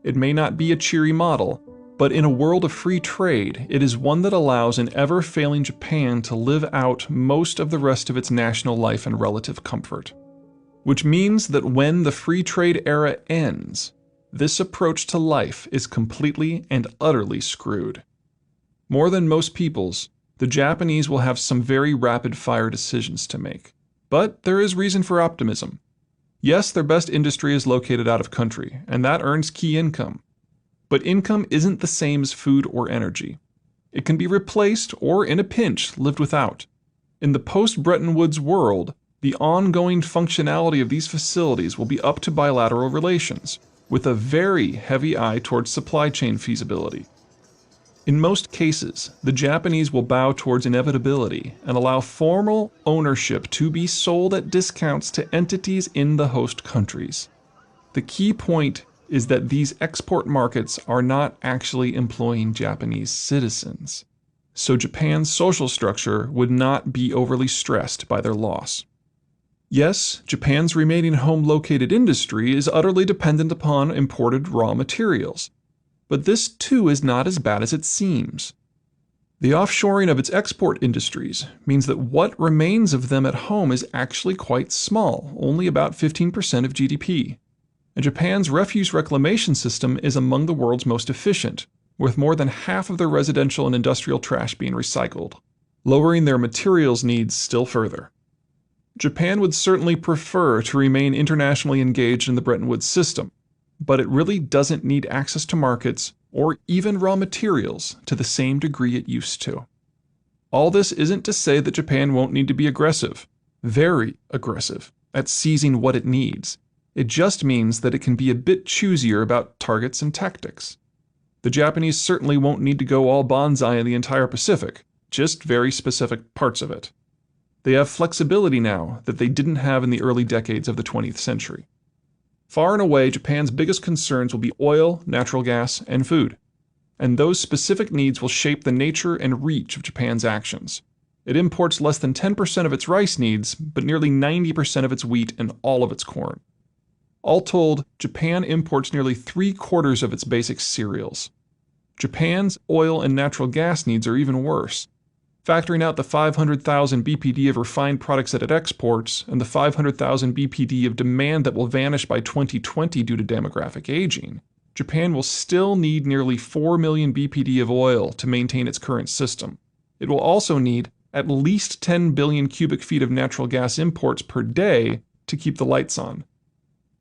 It may not be a cheery model, but in a world of free trade, it is one that allows an ever-failing Japan to live out most of the rest of its national life and relative comfort. Which means that when the free trade era ends, this approach to life is completely and utterly screwed. More than most people's, the Japanese will have some very rapid-fire decisions to make. But there is reason for optimism. Yes, their best industry is located out of country, and that earns key income. But income isn't the same as food or energy. It can be replaced or, in a pinch, lived without. In the post-Bretton Woods world, the ongoing functionality of these facilities will be up to bilateral relations, with a very heavy eye towards supply chain feasibility. In most cases, the Japanese will bow towards inevitability and allow formal ownership to be sold at discounts to entities in the host countries. The key point is that these export markets are not actually employing Japanese citizens, so Japan's social structure would not be overly stressed by their loss. Yes, Japan's remaining home-located industry is utterly dependent upon imported raw materials, but this too is not as bad as it seems. The offshoring of its export industries means that what remains of them at home is actually quite small, only about 15% of GDP. And Japan's refuse reclamation system is among the world's most efficient, with more than half of their residential and industrial trash being recycled, lowering their materials needs still further. Japan would certainly prefer to remain internationally engaged in the Bretton Woods system, but it really doesn't need access to markets or even raw materials to the same degree it used to. All this isn't to say that Japan won't need to be aggressive, very aggressive, at seizing what it needs. It just means that it can be a bit choosier about targets and tactics. The Japanese certainly won't need to go all bonsai in the entire Pacific, just very specific parts of it. They have flexibility now that they didn't have in the early decades of the 20th century. Far and away, Japan's biggest concerns will be oil, natural gas, and food. And those specific needs will shape the nature and reach of Japan's actions. It imports less than 10% of its rice needs, but nearly 90% of its wheat and all of its corn. All told, Japan imports nearly 3/4 of its basic cereals. Japan's oil and natural gas needs are even worse. Factoring out the 500,000 BPD of refined products that it exports and the 500,000 BPD of demand that will vanish by 2020 due to demographic aging, Japan will still need nearly 4 million BPD of oil to maintain its current system. It will also need at least 10 billion cubic feet of natural gas imports per day to keep the lights on.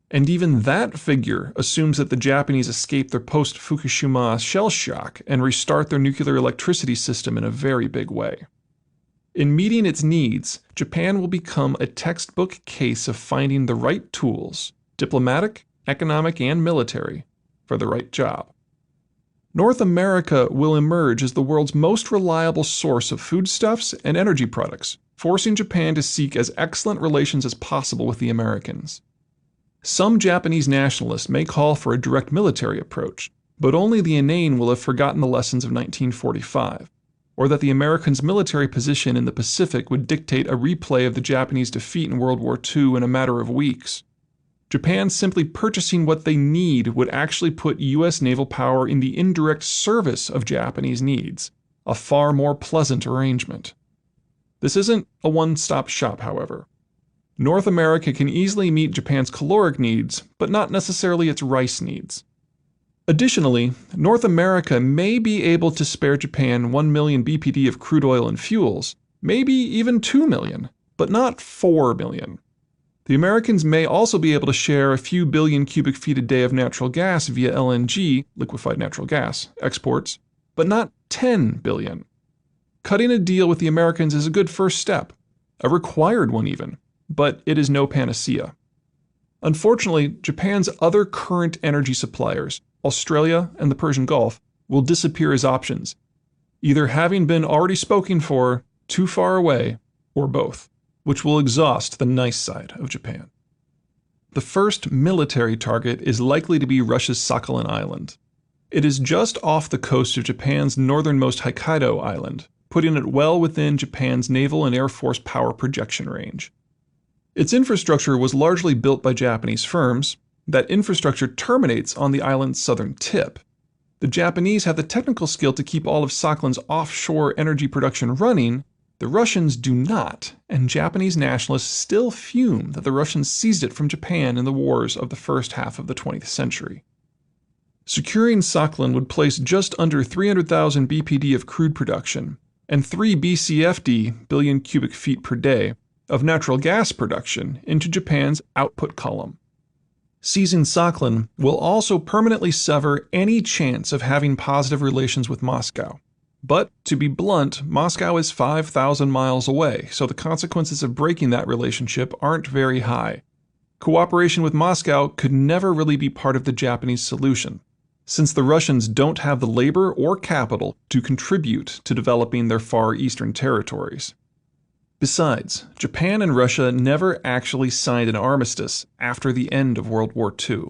And even that figure assumes that the Japanese escape their post-Fukushima shell shock and restart their nuclear electricity system in a very big way. In meeting its needs, Japan will become a textbook case of finding the right tools, diplomatic, economic, and military, for the right job. North America will emerge as the world's most reliable source of foodstuffs and energy products, forcing Japan to seek as excellent relations as possible with the Americans. Some Japanese nationalists may call for a direct military approach, but only the inane will have forgotten the lessons of 1945, or that the Americans' military position in the Pacific would dictate a replay of the Japanese defeat in World War II in a matter of weeks. Japan simply purchasing what they need would actually put U.S. naval power in the indirect service of Japanese needs, a far more pleasant arrangement. This isn't a one-stop shop, however. North America can easily meet Japan's caloric needs, but not necessarily its rice needs. Additionally, North America may be able to spare Japan 1 million BPD of crude oil and fuels, maybe even 2 million, but not 4 million. The Americans may also be able to share a few billion cubic feet a day of natural gas via LNG, liquefied natural gas, exports, but not 10 billion. Cutting a deal with the Americans is a good first step, a required one even, but it is no panacea. Unfortunately, Japan's other current energy suppliers, Australia and the Persian Gulf, will disappear as options, either having been already spoken for, too far away, or both, which will exhaust the nice side of Japan. The first military target is likely to be Russia's Sakhalin Island. It is just off the coast of Japan's northernmost Hokkaido Island, putting it well within Japan's naval and air force power projection range. Its infrastructure was largely built by Japanese firms. That infrastructure terminates on the island's southern tip. The Japanese have the technical skill to keep all of Sakhalin's offshore energy production running. The Russians do not, and Japanese nationalists still fume that the Russians seized it from Japan in the wars of the first half of the 20th century. Securing Sakhalin would place just under 300,000 BPD of crude production, and 3 BCFD billion cubic feet per day of natural gas production into Japan's output column. Seizing Sakhalin will also permanently sever any chance of having positive relations with Moscow. But, to be blunt, Moscow is 5,000 miles away, so the consequences of breaking that relationship aren't very high. Cooperation with Moscow could never really be part of the Japanese solution, since the Russians don't have the labor or capital to contribute to developing their far eastern territories. Besides, Japan and Russia never actually signed an armistice after the end of World War II.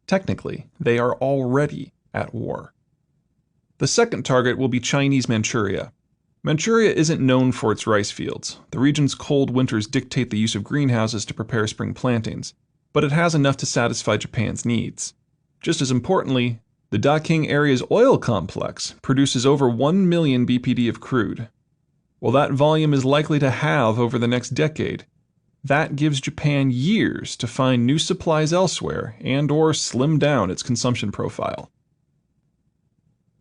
Technically, they are already at war. The second target will be Chinese Manchuria. Manchuria isn't known for its rice fields. The region's cold winters dictate the use of greenhouses to prepare spring plantings, but it has enough to satisfy Japan's needs. Just as importantly, the Daking area's oil complex produces over 1 million BPD of crude. While that volume is likely to halve over the next decade, that gives Japan years to find new supplies elsewhere and/or slim down its consumption profile.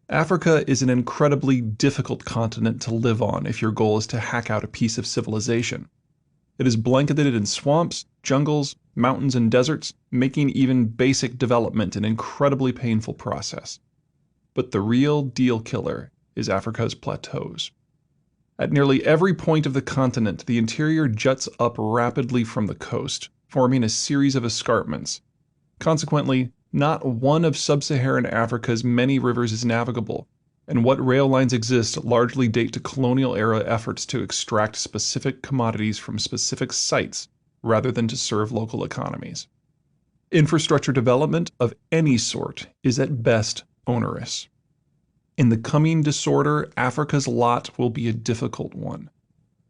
Africa is an incredibly difficult continent to live on if your goal is to hack out a piece of civilization. It is blanketed in swamps, jungles, mountains, and deserts, making even basic development an incredibly painful process. But the real deal killer is Africa's plateaus. At nearly every point of the continent, the interior juts up rapidly from the coast, forming a series of escarpments. Consequently, not one of sub-Saharan Africa's many rivers is navigable, and what rail lines exist largely date to colonial-era efforts to extract specific commodities from specific sites rather than to serve local economies. Infrastructure development of any sort is at best onerous. In the coming disorder, Africa's lot will be a difficult one.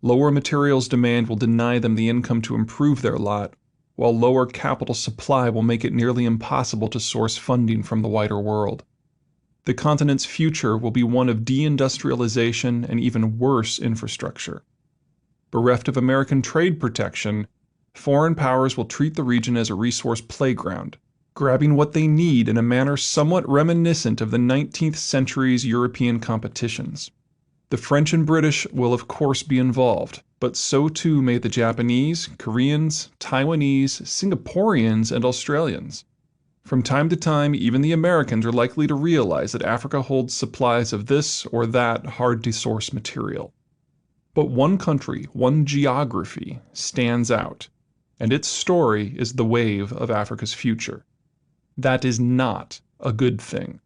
Lower materials demand will deny them the income to improve their lot, while lower capital supply will make it nearly impossible to source funding from the wider world. The continent's future will be one of deindustrialization and even worse infrastructure. Bereft of American trade protection, foreign powers will treat the region as a resource playground, grabbing what they need in a manner somewhat reminiscent of the 19th century's European competitions. The French and British will of course be involved, but so too may the Japanese, Koreans, Taiwanese, Singaporeans, and Australians. From time to time, even the Americans are likely to realize that Africa holds supplies of this or that hard-to-source material. But one country, one geography, stands out, and its story is the wave of Africa's future. That is not a good thing.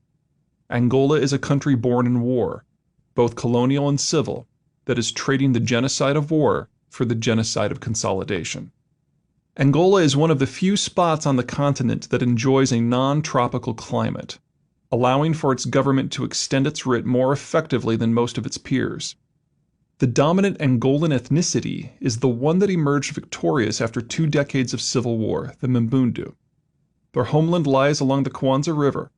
Angola is a country born in war, both colonial and civil, that is trading the genocide of war for the genocide of consolidation. Angola is one of the few spots on the continent that enjoys a non-tropical climate, allowing for its government to extend its writ more effectively than most of its peers. The dominant Angolan ethnicity is the one that emerged victorious after 2 decades of civil war, the Mbundu. Their homeland lies along the Kwanza River.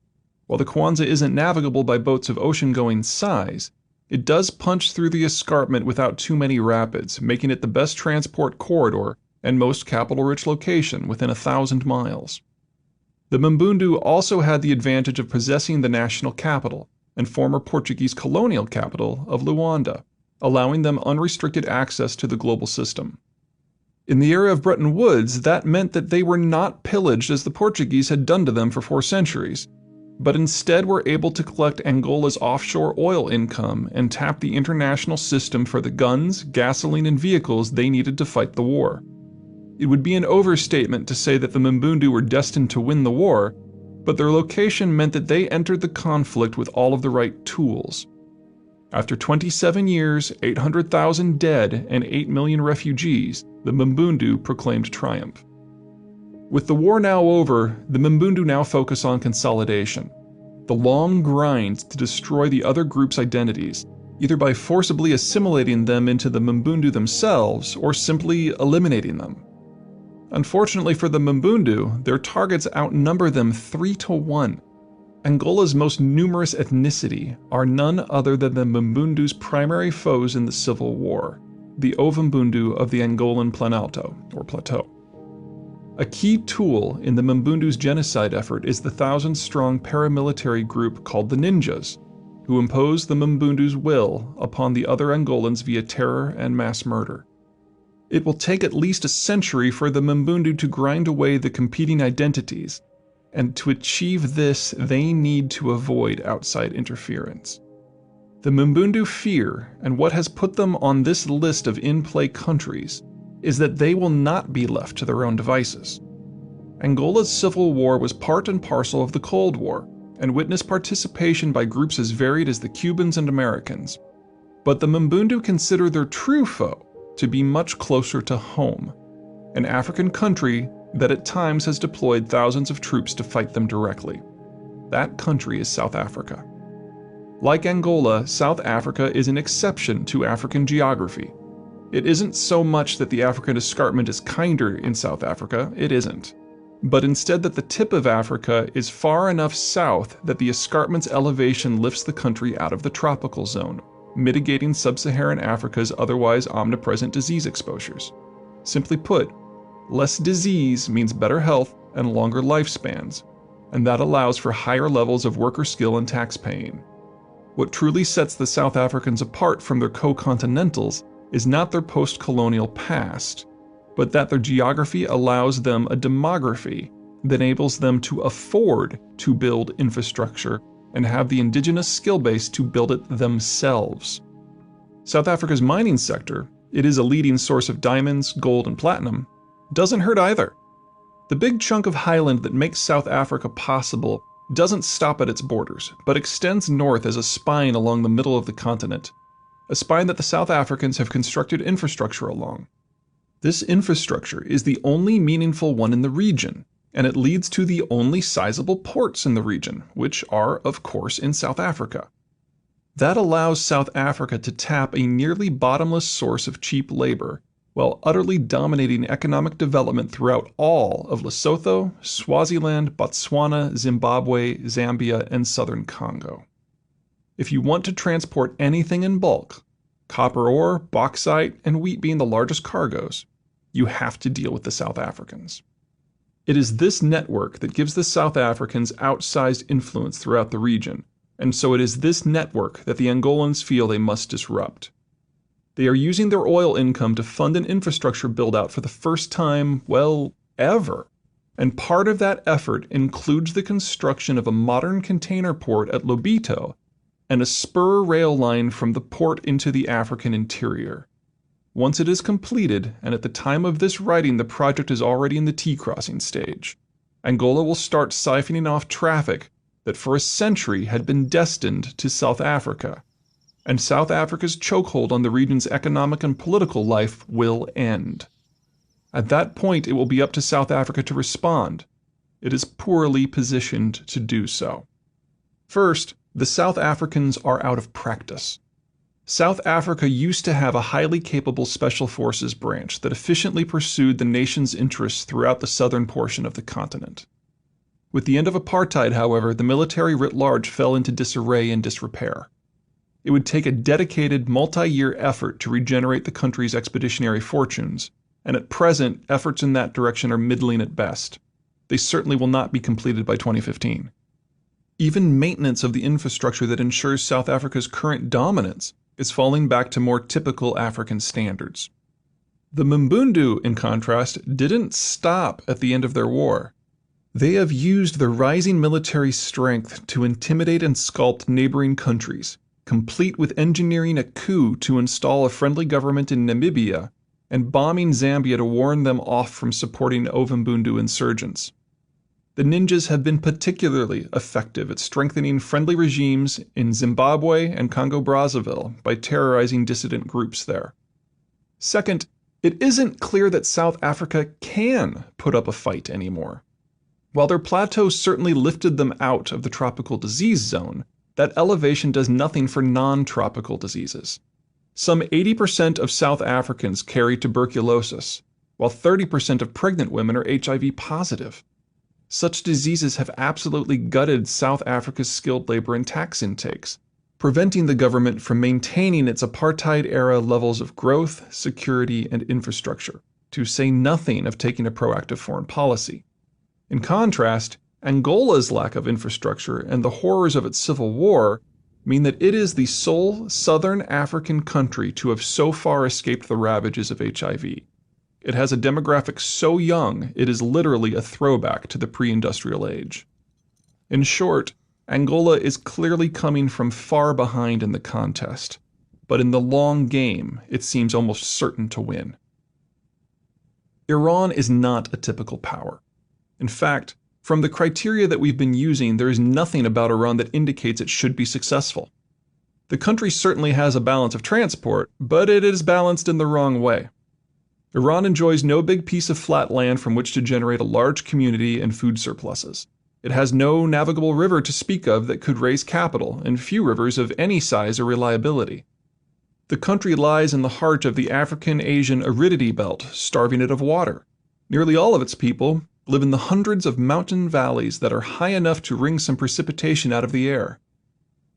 While the Kwanza isn't navigable by boats of ocean-going size, it does punch through the escarpment without too many rapids, making it the best transport corridor and most capital-rich location within 1,000 miles. The Mbundu also had the advantage of possessing the national capital and former Portuguese colonial capital of Luanda, allowing them unrestricted access to the global system. In the era of Bretton Woods, that meant that they were not pillaged as the Portuguese had done to them for 4 centuries, but instead were able to collect Angola's offshore oil income and tap the international system for the guns, gasoline, and vehicles they needed to fight the war. It would be an overstatement to say that the Mbundu were destined to win the war, but their location meant that they entered the conflict with all of the right tools. After 27 years, 800,000 dead, and 8 million refugees, the Mbundu proclaimed triumph. With the war now over, the Mbundu now focus on consolidation. The long grind to destroy the other group's identities, either by forcibly assimilating them into the Mbundu themselves or simply eliminating them. Unfortunately for the Mbundu, their targets outnumber them 3-1. Angola's most numerous ethnicity are none other than the Mbundu's primary foes in the civil war, the Ovimbundu of the Angolan Planalto, or Plateau. A key tool in the Mbundu's genocide effort is the 1,000-strong paramilitary group called the Ninjas. who impose the Mbundu's will upon the other Angolans via terror and mass murder. It will take at least a century for the Mbundu to grind away the competing identities, and to achieve this, they need to avoid outside interference. The Mbundu fear, and what has put them on this list of in-play countries, is that they will not be left to their own devices. Angola's civil war was part and parcel of the Cold War, and witnessed participation by groups as varied as the Cubans and Americans. But the Mbundu consider their true foe to be much closer to home, an African country that at times has deployed thousands of troops to fight them directly. That country is South Africa. Like Angola, South Africa is an exception to African geography. It isn't so much that the African escarpment is kinder in South Africa, it isn't. But instead that the tip of Africa is far enough south that the escarpment's elevation lifts the country out of the tropical zone, mitigating sub-Saharan Africa's otherwise omnipresent disease exposures. Simply put, less disease means better health and longer lifespans, and that allows for higher levels of worker skill and tax paying. What truly sets the South Africans apart from their co-continentals is not their post-colonial past, but that their geography allows them a demography that enables them to afford to build infrastructure and have the indigenous skill base to build it themselves. South Africa's mining sector, it is a leading source of diamonds, gold, and platinum, doesn't hurt either. The big chunk of highland that makes South Africa possible doesn't stop at its borders, but extends north as a spine along the middle of the continent, a spine that the South Africans have constructed infrastructure along. This infrastructure is the only meaningful one in the region, and it leads to the only sizable ports in the region, which are, of course, in South Africa. That allows South Africa to tap a nearly bottomless source of cheap labor, while utterly dominating economic development throughout all of Lesotho, Swaziland, Botswana, Zimbabwe, Zambia, and southern Congo. If you want to transport anything in bulk, copper ore, bauxite, and wheat being the largest cargoes, you have to deal with the South Africans. It is this network that gives the South Africans outsized influence throughout the region, and so it is this network that the Angolans feel they must disrupt. They are using their oil income to fund an infrastructure build-out for the first time, well, ever. And part of that effort includes the construction of a modern container port at Lobito and a spur rail line from the port into the African interior. Once it is completed, and at the time of this writing the project is already in the T-crossing stage, Angola will start siphoning off traffic that for a century had been destined to South Africa, and South Africa's chokehold on the region's economic and political life will end. At that point, it will be up to South Africa to respond. It is poorly positioned to do so. First, the South Africans are out of practice. South Africa used to have a highly capable special forces branch that efficiently pursued the nation's interests throughout the southern portion of the continent. With the end of apartheid, however, the military writ large fell into disarray and disrepair. It would take a dedicated, multi-year effort to regenerate the country's expeditionary fortunes, and at present, efforts in that direction are middling at best. They certainly will not be completed by 2015. Even maintenance of the infrastructure that ensures South Africa's current dominance is falling back to more typical African standards. The Mbundu, in contrast, didn't stop at the end of their war. They have used their rising military strength to intimidate and sculpt neighboring countries, complete with engineering a coup to install a friendly government in Namibia and bombing Zambia to warn them off from supporting Ovimbundu insurgents. The ninjas have been particularly effective at strengthening friendly regimes in Zimbabwe and Congo-Brazzaville by terrorizing dissident groups there. Second, it isn't clear that South Africa can put up a fight anymore. While their plateau certainly lifted them out of the tropical disease zone, that elevation does nothing for non-tropical diseases. Some 80% of South Africans carry tuberculosis, while 30% of pregnant women are HIV positive. Such diseases have absolutely gutted South Africa's skilled labor and tax intakes, preventing the government from maintaining its apartheid-era levels of growth, security, and infrastructure, to say nothing of taking a proactive foreign policy. In contrast, Angola's lack of infrastructure and the horrors of its civil war mean that it is the sole southern African country to have so far escaped the ravages of HIV. It has a demographic so young it is literally a throwback to the pre-industrial age. In short, Angola is clearly coming from far behind in the contest, but in the long game, it seems almost certain to win. Iran is not a typical power. In fact, from the criteria that we've been using, there is nothing about Iran that indicates it should be successful. The country certainly has a balance of transport, but it is balanced in the wrong way. Iran enjoys no big piece of flat land from which to generate a large community and food surpluses. It has no navigable river to speak of that could raise capital, and few rivers of any size or reliability. The country lies in the heart of the African-Asian aridity belt, starving it of water. Nearly all of its people live in the hundreds of mountain valleys that are high enough to wring some precipitation out of the air.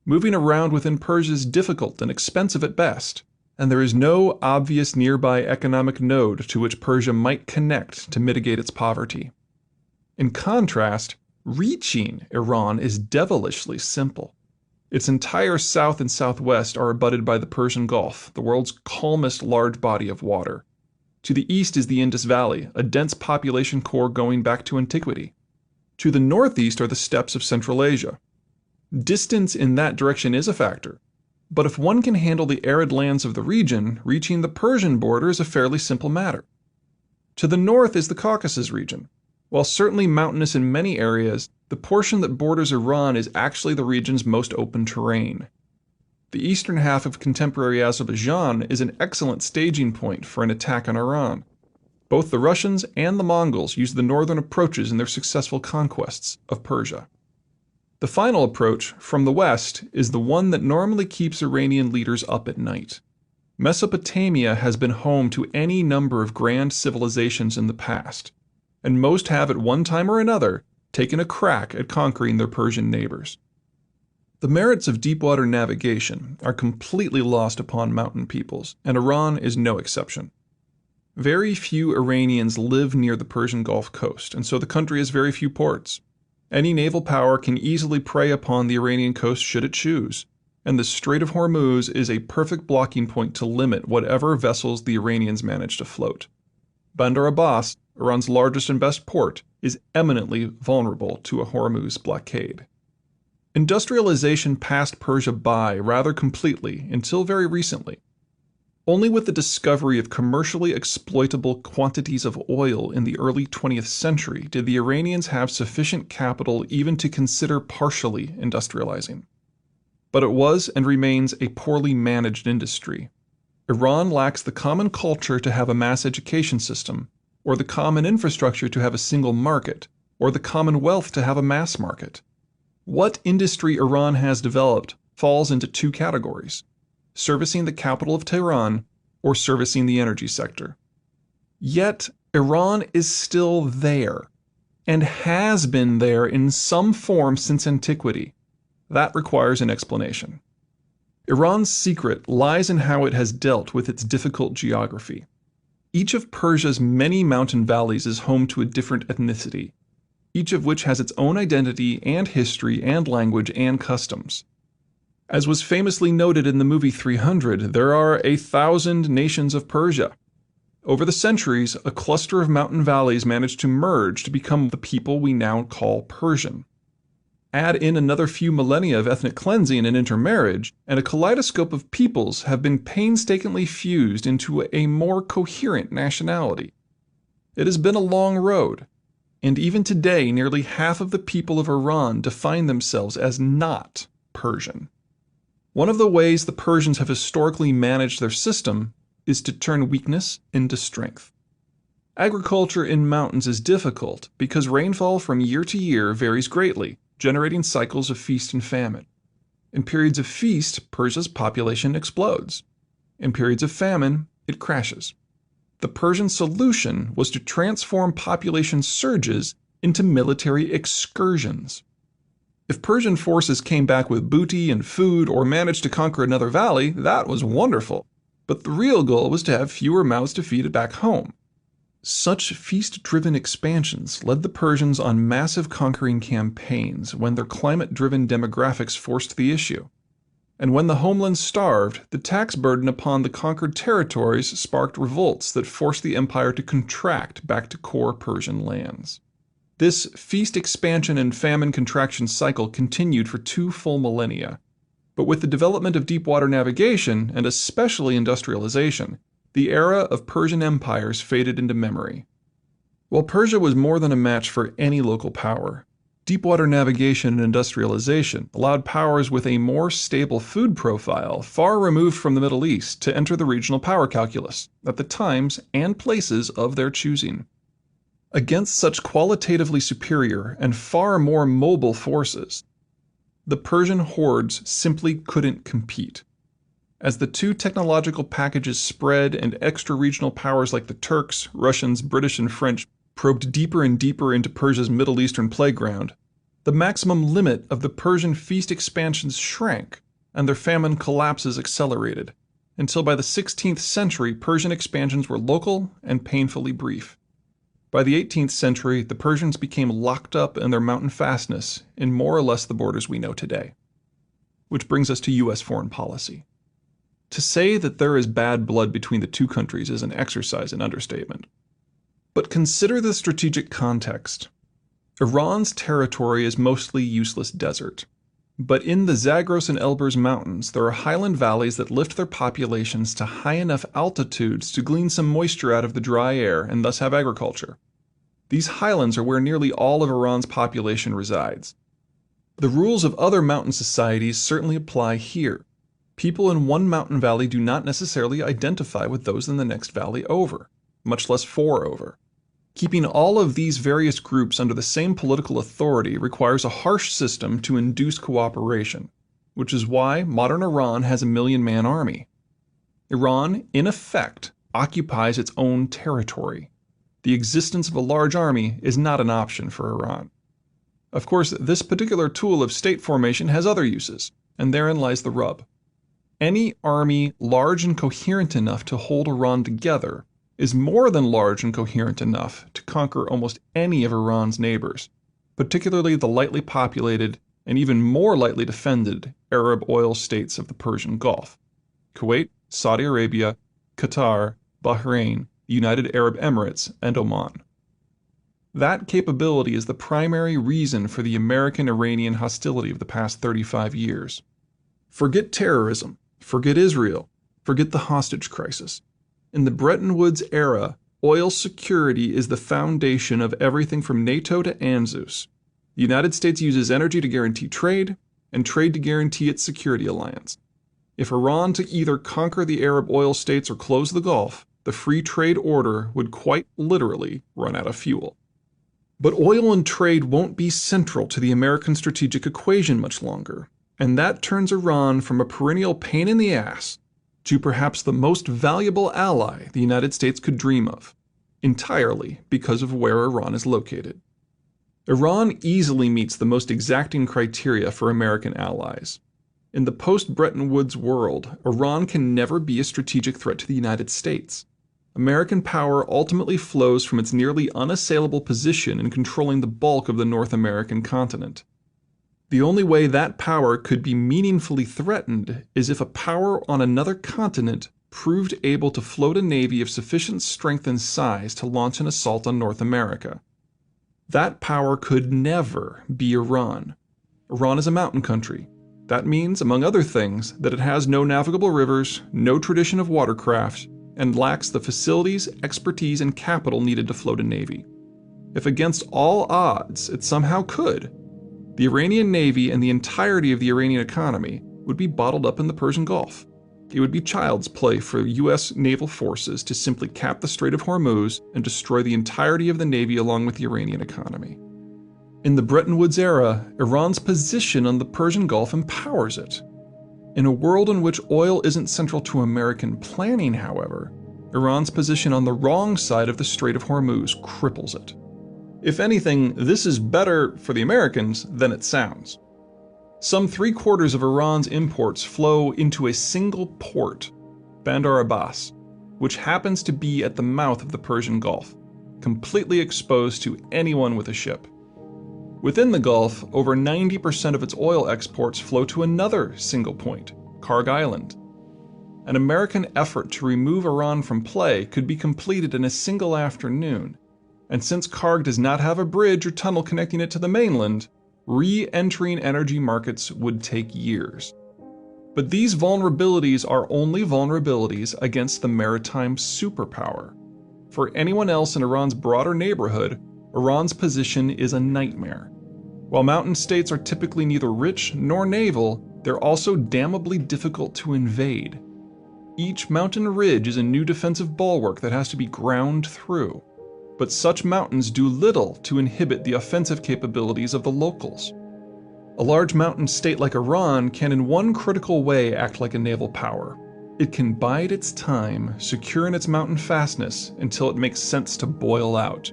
Moving around within Persia is difficult and expensive at best, and there is no obvious nearby economic node to which Persia might connect to mitigate its poverty. In contrast, reaching Iran is devilishly simple. Its entire south and southwest are abutted by the Persian Gulf, the world's calmest large body of water. To the east is the Indus Valley, a dense population core going back to antiquity. To the northeast are the steppes of Central Asia. Distance in that direction is a factor, but if one can handle the arid lands of the region, reaching the Persian border is a fairly simple matter. To the north is the Caucasus region. While certainly mountainous in many areas, the portion that borders Iran is actually the region's most open terrain. The eastern half of contemporary Azerbaijan is an excellent staging point for an attack on Iran. Both the Russians and the Mongols used the northern approaches in their successful conquests of Persia. The final approach, from the west, is the one that normally keeps Iranian leaders up at night. Mesopotamia has been home to any number of grand civilizations in the past, and most have at one time or another taken a crack at conquering their Persian neighbors. The merits of deepwater navigation are completely lost upon mountain peoples, and Iran is no exception. Very few Iranians live near the Persian Gulf coast, and so the country has very few ports. Any naval power can easily prey upon the Iranian coast should it choose, and the Strait of Hormuz is a perfect blocking point to limit whatever vessels the Iranians manage to float. Bandar Abbas, Iran's largest and best port, is eminently vulnerable to a Hormuz blockade. Industrialization passed Persia by rather completely until very recently. Only with the discovery of commercially exploitable quantities of oil in the early 20th century did the Iranians have sufficient capital even to consider partially industrializing. But it was and remains a poorly managed industry. Iran lacks the common culture to have a mass education system, or the common infrastructure to have a single market, or the common wealth to have a mass market. What industry Iran has developed falls into two categories: servicing the capital of Tehran or servicing the energy sector. Yet, Iran is still there, and has been there in some form since antiquity. That requires an explanation. Iran's secret lies in how it has dealt with its difficult geography. Each of Persia's many mountain valleys is home to a different ethnicity, each of which has its own identity and history and language and customs. As was famously noted in the movie 300, there are 1,000 nations of Persia. Over the centuries, a cluster of mountain valleys managed to merge to become the people we now call Persian. Add in another few millennia of ethnic cleansing and intermarriage, and a kaleidoscope of peoples have been painstakingly fused into a more coherent nationality. It has been a long road, and even today nearly half of the people of Iran define themselves as not Persian. One of the ways the Persians have historically managed their system is to turn weakness into strength. Agriculture in mountains is difficult because rainfall from year to year varies greatly, generating cycles of feast and famine. In periods of feast, Persia's population explodes. In periods of famine, it crashes. The Persian solution was to transform population surges into military excursions. If Persian forces came back with booty and food or managed to conquer another valley, that was wonderful. But the real goal was to have fewer mouths to feed it back home. Such feast-driven expansions led the Persians on massive conquering campaigns when their climate-driven demographics forced the issue. And when the homeland starved, the tax burden upon the conquered territories sparked revolts that forced the empire to contract back to core Persian lands. This feast expansion and famine contraction cycle continued for 2 full millennia. But with the development of deep water navigation, and especially industrialization, the era of Persian empires faded into memory. While Persia was more than a match for any local power, deep-water navigation and industrialization allowed powers with a more stable food profile far removed from the Middle East to enter the regional power calculus at the times and places of their choosing. Against such qualitatively superior and far more mobile forces, the Persian hordes simply couldn't compete. As the 2 technological packages spread and extra-regional powers like the Turks, Russians, British, and French probed deeper and deeper into Persia's Middle Eastern playground, the maximum limit of the Persian feast expansions shrank and their famine collapses accelerated, until by the 16th century Persian expansions were local and painfully brief. By the 18th century, the Persians became locked up in their mountain fastness in more or less the borders we know today. Which brings us to U.S. foreign policy. To say that there is bad blood between the 2 countries is an exercise in understatement. But consider the strategic context. Iran's territory is mostly useless desert. But in the Zagros and Elburz mountains, there are highland valleys that lift their populations to high enough altitudes to glean some moisture out of the dry air and thus have agriculture. These highlands are where nearly all of Iran's population resides. The rules of other mountain societies certainly apply here. People in one mountain valley do not necessarily identify with those in the next valley over, much less 4 over. Keeping all of these various groups under the same political authority requires a harsh system to induce cooperation, which is why modern Iran has a 1 million-man army. Iran, in effect, occupies its own territory. The existence of a large army is not an option for Iran. Of course, this particular tool of state formation has other uses, and therein lies the rub. Any army large and coherent enough to hold Iran together is more than large and coherent enough to conquer almost any of Iran's neighbors, particularly the lightly populated and even more lightly defended Arab oil states of the Persian Gulf: Kuwait, Saudi Arabia, Qatar, Bahrain, the United Arab Emirates, and Oman. That capability is the primary reason for the American-Iranian hostility of the past 35 years. Forget terrorism, forget Israel, forget the hostage crisis. In the Bretton Woods era, oil security is the foundation of everything from NATO to ANZUS. The United States uses energy to guarantee trade, and trade to guarantee its security alliance. If Iran to either conquer the Arab oil states or close the Gulf, the free trade order would quite literally run out of fuel. But oil and trade won't be central to the American strategic equation much longer, and that turns Iran from a perennial pain in the ass to perhaps the most valuable ally the United States could dream of, entirely because of where Iran is located. Iran easily meets the most exacting criteria for American allies. In the post-Bretton Woods world, Iran can never be a strategic threat to the United States. American power ultimately flows from its nearly unassailable position in controlling the bulk of the North American continent. The only way that power could be meaningfully threatened is if a power on another continent proved able to float a navy of sufficient strength and size to launch an assault on North America. That power could never be Iran. Iran is a mountain country. That means, among other things, that it has no navigable rivers, no tradition of watercraft, and lacks the facilities, expertise, and capital needed to float a navy. If against all odds it somehow could, the Iranian Navy and the entirety of the Iranian economy would be bottled up in the Persian Gulf. It would be child's play for U.S. naval forces to simply cap the Strait of Hormuz and destroy the entirety of the Navy along with the Iranian economy. In the Bretton Woods era, Iran's position on the Persian Gulf empowers it. In a world in which oil isn't central to American planning, however, Iran's position on the wrong side of the Strait of Hormuz cripples it. If anything, this is better for the Americans than it sounds. Some 3/4 of Iran's imports flow into a single port, Bandar Abbas, which happens to be at the mouth of the Persian Gulf, completely exposed to anyone with a ship. Within the Gulf, over 90% of its oil exports flow to another single point, Karg Island. An American effort to remove Iran from play could be completed in a single afternoon, and since Karg does not have a bridge or tunnel connecting it to the mainland, re-entering energy markets would take years. But these vulnerabilities are only vulnerabilities against the maritime superpower. For anyone else in Iran's broader neighborhood, Iran's position is a nightmare. While mountain states are typically neither rich nor naval, they're also damnably difficult to invade. Each mountain ridge is a new defensive bulwark that has to be ground through, but such mountains do little to inhibit the offensive capabilities of the locals. A large mountain state like Iran can in one critical way act like a naval power. It can bide its time, secure in its mountain fastness until it makes sense to boil out.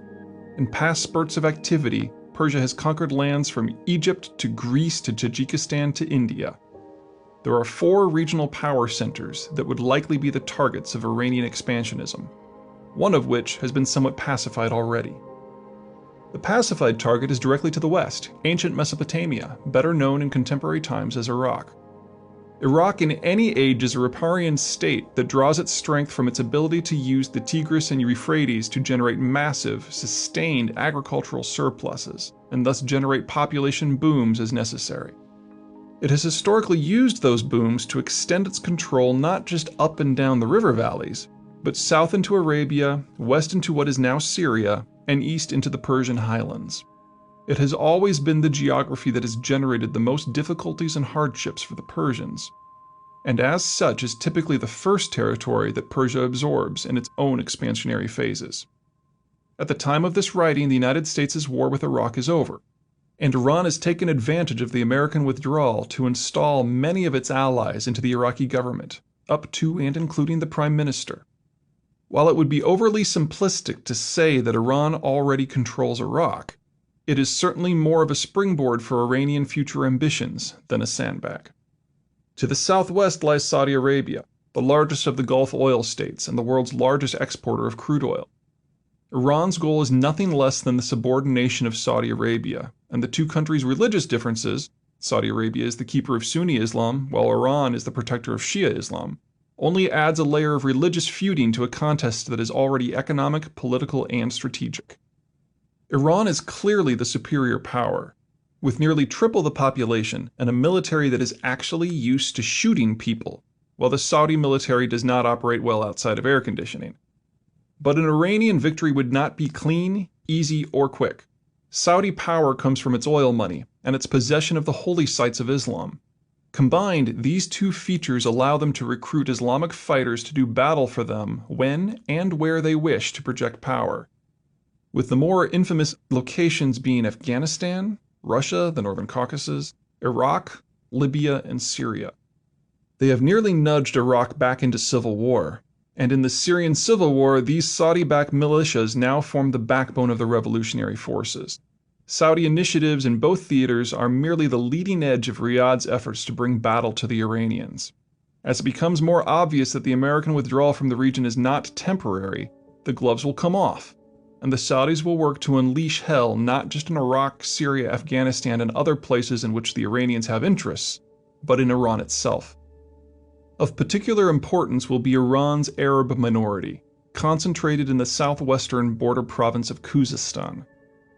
In past spurts of activity, Persia has conquered lands from Egypt to Greece to Tajikistan to India. There are 4 regional power centers that would likely be the targets of Iranian expansionism, one of which has been somewhat pacified already. The pacified target is directly to the west, ancient Mesopotamia, better known in contemporary times as Iraq. Iraq in any age is a riparian state that draws its strength from its ability to use the Tigris and Euphrates to generate massive, sustained agricultural surpluses, and thus generate population booms as necessary. It has historically used those booms to extend its control not just up and down the river valleys, but south into Arabia, west into what is now Syria, and east into the Persian highlands. It has always been the geography that has generated the most difficulties and hardships for the Persians, and as such is typically the first territory that Persia absorbs in its own expansionary phases. At the time of this writing, the United States' war with Iraq is over, and Iran has taken advantage of the American withdrawal to install many of its allies into the Iraqi government, up to and including the Prime Minister. While it would be overly simplistic to say that Iran already controls Iraq, it is certainly more of a springboard for Iranian future ambitions than a sandbag. To the southwest lies Saudi Arabia, the largest of the Gulf oil states and the world's largest exporter of crude oil. Iran's goal is nothing less than the subordination of Saudi Arabia, and the two countries' religious differences, Saudi Arabia is the keeper of Sunni Islam, while Iran is the protector of Shia Islam, only adds a layer of religious feuding to a contest that is already economic, political, and strategic. Iran is clearly the superior power, with nearly triple the population and a military that is actually used to shooting people, while the Saudi military does not operate well outside of air conditioning. But an Iranian victory would not be clean, easy, or quick. Saudi power comes from its oil money and its possession of the holy sites of Islam. Combined, these two features allow them to recruit Islamic fighters to do battle for them when and where they wish to project power, with the more infamous locations being Afghanistan, Russia, the Northern Caucasus, Iraq, Libya, and Syria. They have nearly nudged Iraq back into civil war, and in the Syrian civil war, these Saudi-backed militias now form the backbone of the revolutionary forces. Saudi initiatives in both theaters are merely the leading edge of Riyadh's efforts to bring battle to the Iranians. As it becomes more obvious that the American withdrawal from the region is not temporary, the gloves will come off, and the Saudis will work to unleash hell not just in Iraq, Syria, Afghanistan, and other places in which the Iranians have interests, but in Iran itself. Of particular importance will be Iran's Arab minority, concentrated in the southwestern border province of Khuzestan.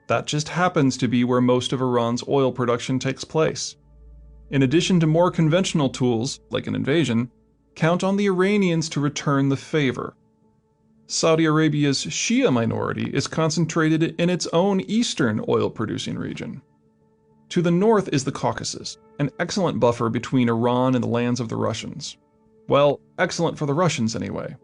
That just happens to be where most of Iran's oil production takes place. In addition to more conventional tools, like an invasion, count on the Iranians to return the favor. Saudi Arabia's Shia minority is concentrated in its own eastern oil-producing region. To the north is the Caucasus, an excellent buffer between Iran and the lands of the Russians. Well, excellent for the Russians anyway.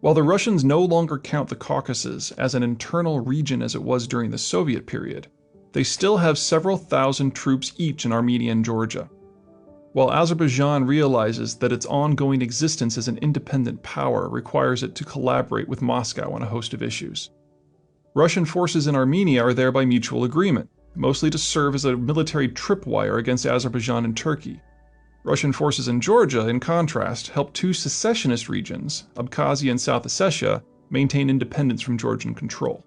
While the Russians no longer count the Caucasus as an internal region as it was during the Soviet period, they still have several thousand troops each in Armenia and Georgia. While Azerbaijan realizes that its ongoing existence as an independent power requires it to collaborate with Moscow on a host of issues. Russian forces in Armenia are there by mutual agreement, mostly to serve as a military tripwire against Azerbaijan and Turkey. Russian forces in Georgia, in contrast, help two secessionist regions, Abkhazia and South Ossetia, maintain independence from Georgian control.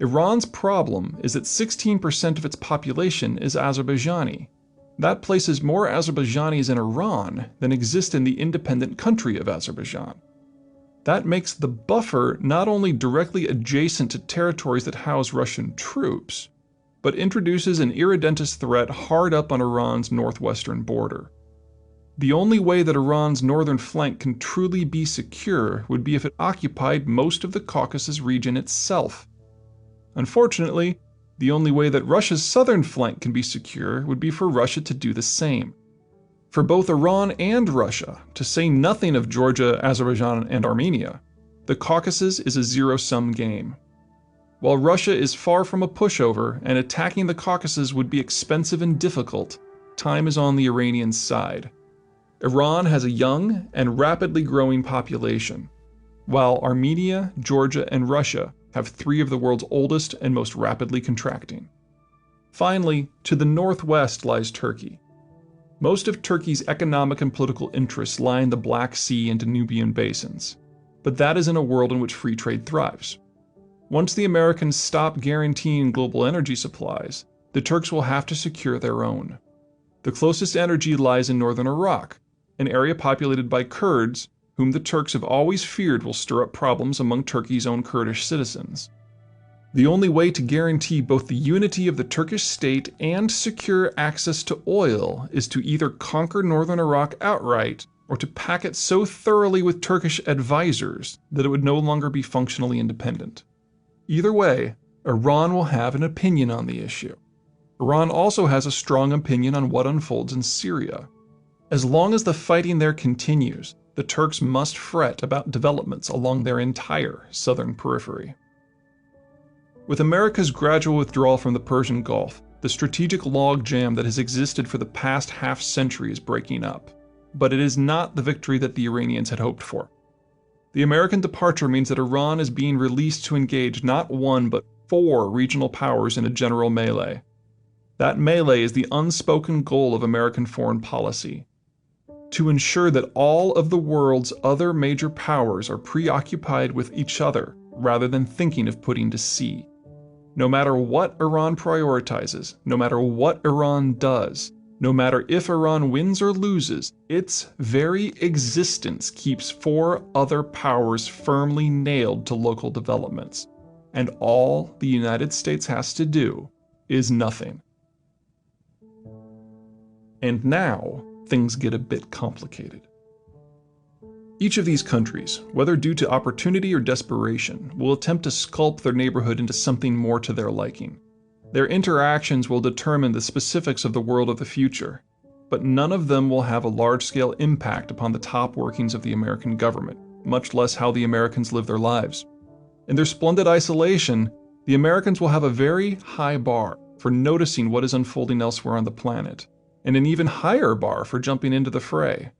Iran's problem is that 16% of its population is Azerbaijani. That places more Azerbaijanis in Iran than exist in the independent country of Azerbaijan. That makes the buffer not only directly adjacent to territories that house Russian troops, but introduces an irredentist threat hard up on Iran's northwestern border. The only way that Iran's northern flank can truly be secure would be if it occupied most of the Caucasus region itself. Unfortunately, the only way that Russia's southern flank can be secure would be for Russia to do the same. For both Iran and Russia, to say nothing of Georgia, Azerbaijan, and Armenia, the Caucasus is a zero-sum game. While Russia is far from a pushover and attacking the Caucasus would be expensive and difficult, time is on the Iranian side. Iran has a young and rapidly growing population, while Armenia, Georgia, and Russia have three of the world's oldest and most rapidly contracting. Finally, to the northwest lies Turkey. Most of Turkey's economic and political interests lie in the Black Sea and Danubian basins, but that is in a world in which free trade thrives. Once the Americans stop guaranteeing global energy supplies, the Turks will have to secure their own. The closest energy lies in northern Iraq, an area populated by Kurds, whom the Turks have always feared will stir up problems among Turkey's own Kurdish citizens. The only way to guarantee both the unity of the Turkish state and secure access to oil is to either conquer northern Iraq outright or to pack it so thoroughly with Turkish advisors that it would no longer be functionally independent. Either way, Iran will have an opinion on the issue. Iran also has a strong opinion on what unfolds in Syria. As long as the fighting there continues, the Turks must fret about developments along their entire southern periphery. With America's gradual withdrawal from the Persian Gulf, the strategic logjam that has existed for the past half-century is breaking up. But it is not the victory that the Iranians had hoped for. The American departure means that Iran is being released to engage not one but 4 regional powers in a general melee. That melee is the unspoken goal of American foreign policy: to ensure that all of the world's other major powers are preoccupied with each other rather than thinking of putting to sea. No matter what Iran prioritizes, no matter what Iran does, no matter if Iran wins or loses, its very existence keeps 4 other powers firmly nailed to local developments. And all the United States has to do is nothing. And now, things get a bit complicated. Each of these countries, whether due to opportunity or desperation, will attempt to sculpt their neighborhood into something more to their liking. Their interactions will determine the specifics of the world of the future, but none of them will have a large-scale impact upon the top workings of the American government, much less how the Americans live their lives. In their splendid isolation, the Americans will have a very high bar for noticing what is unfolding elsewhere on the planet, and an even higher bar for jumping into the fray.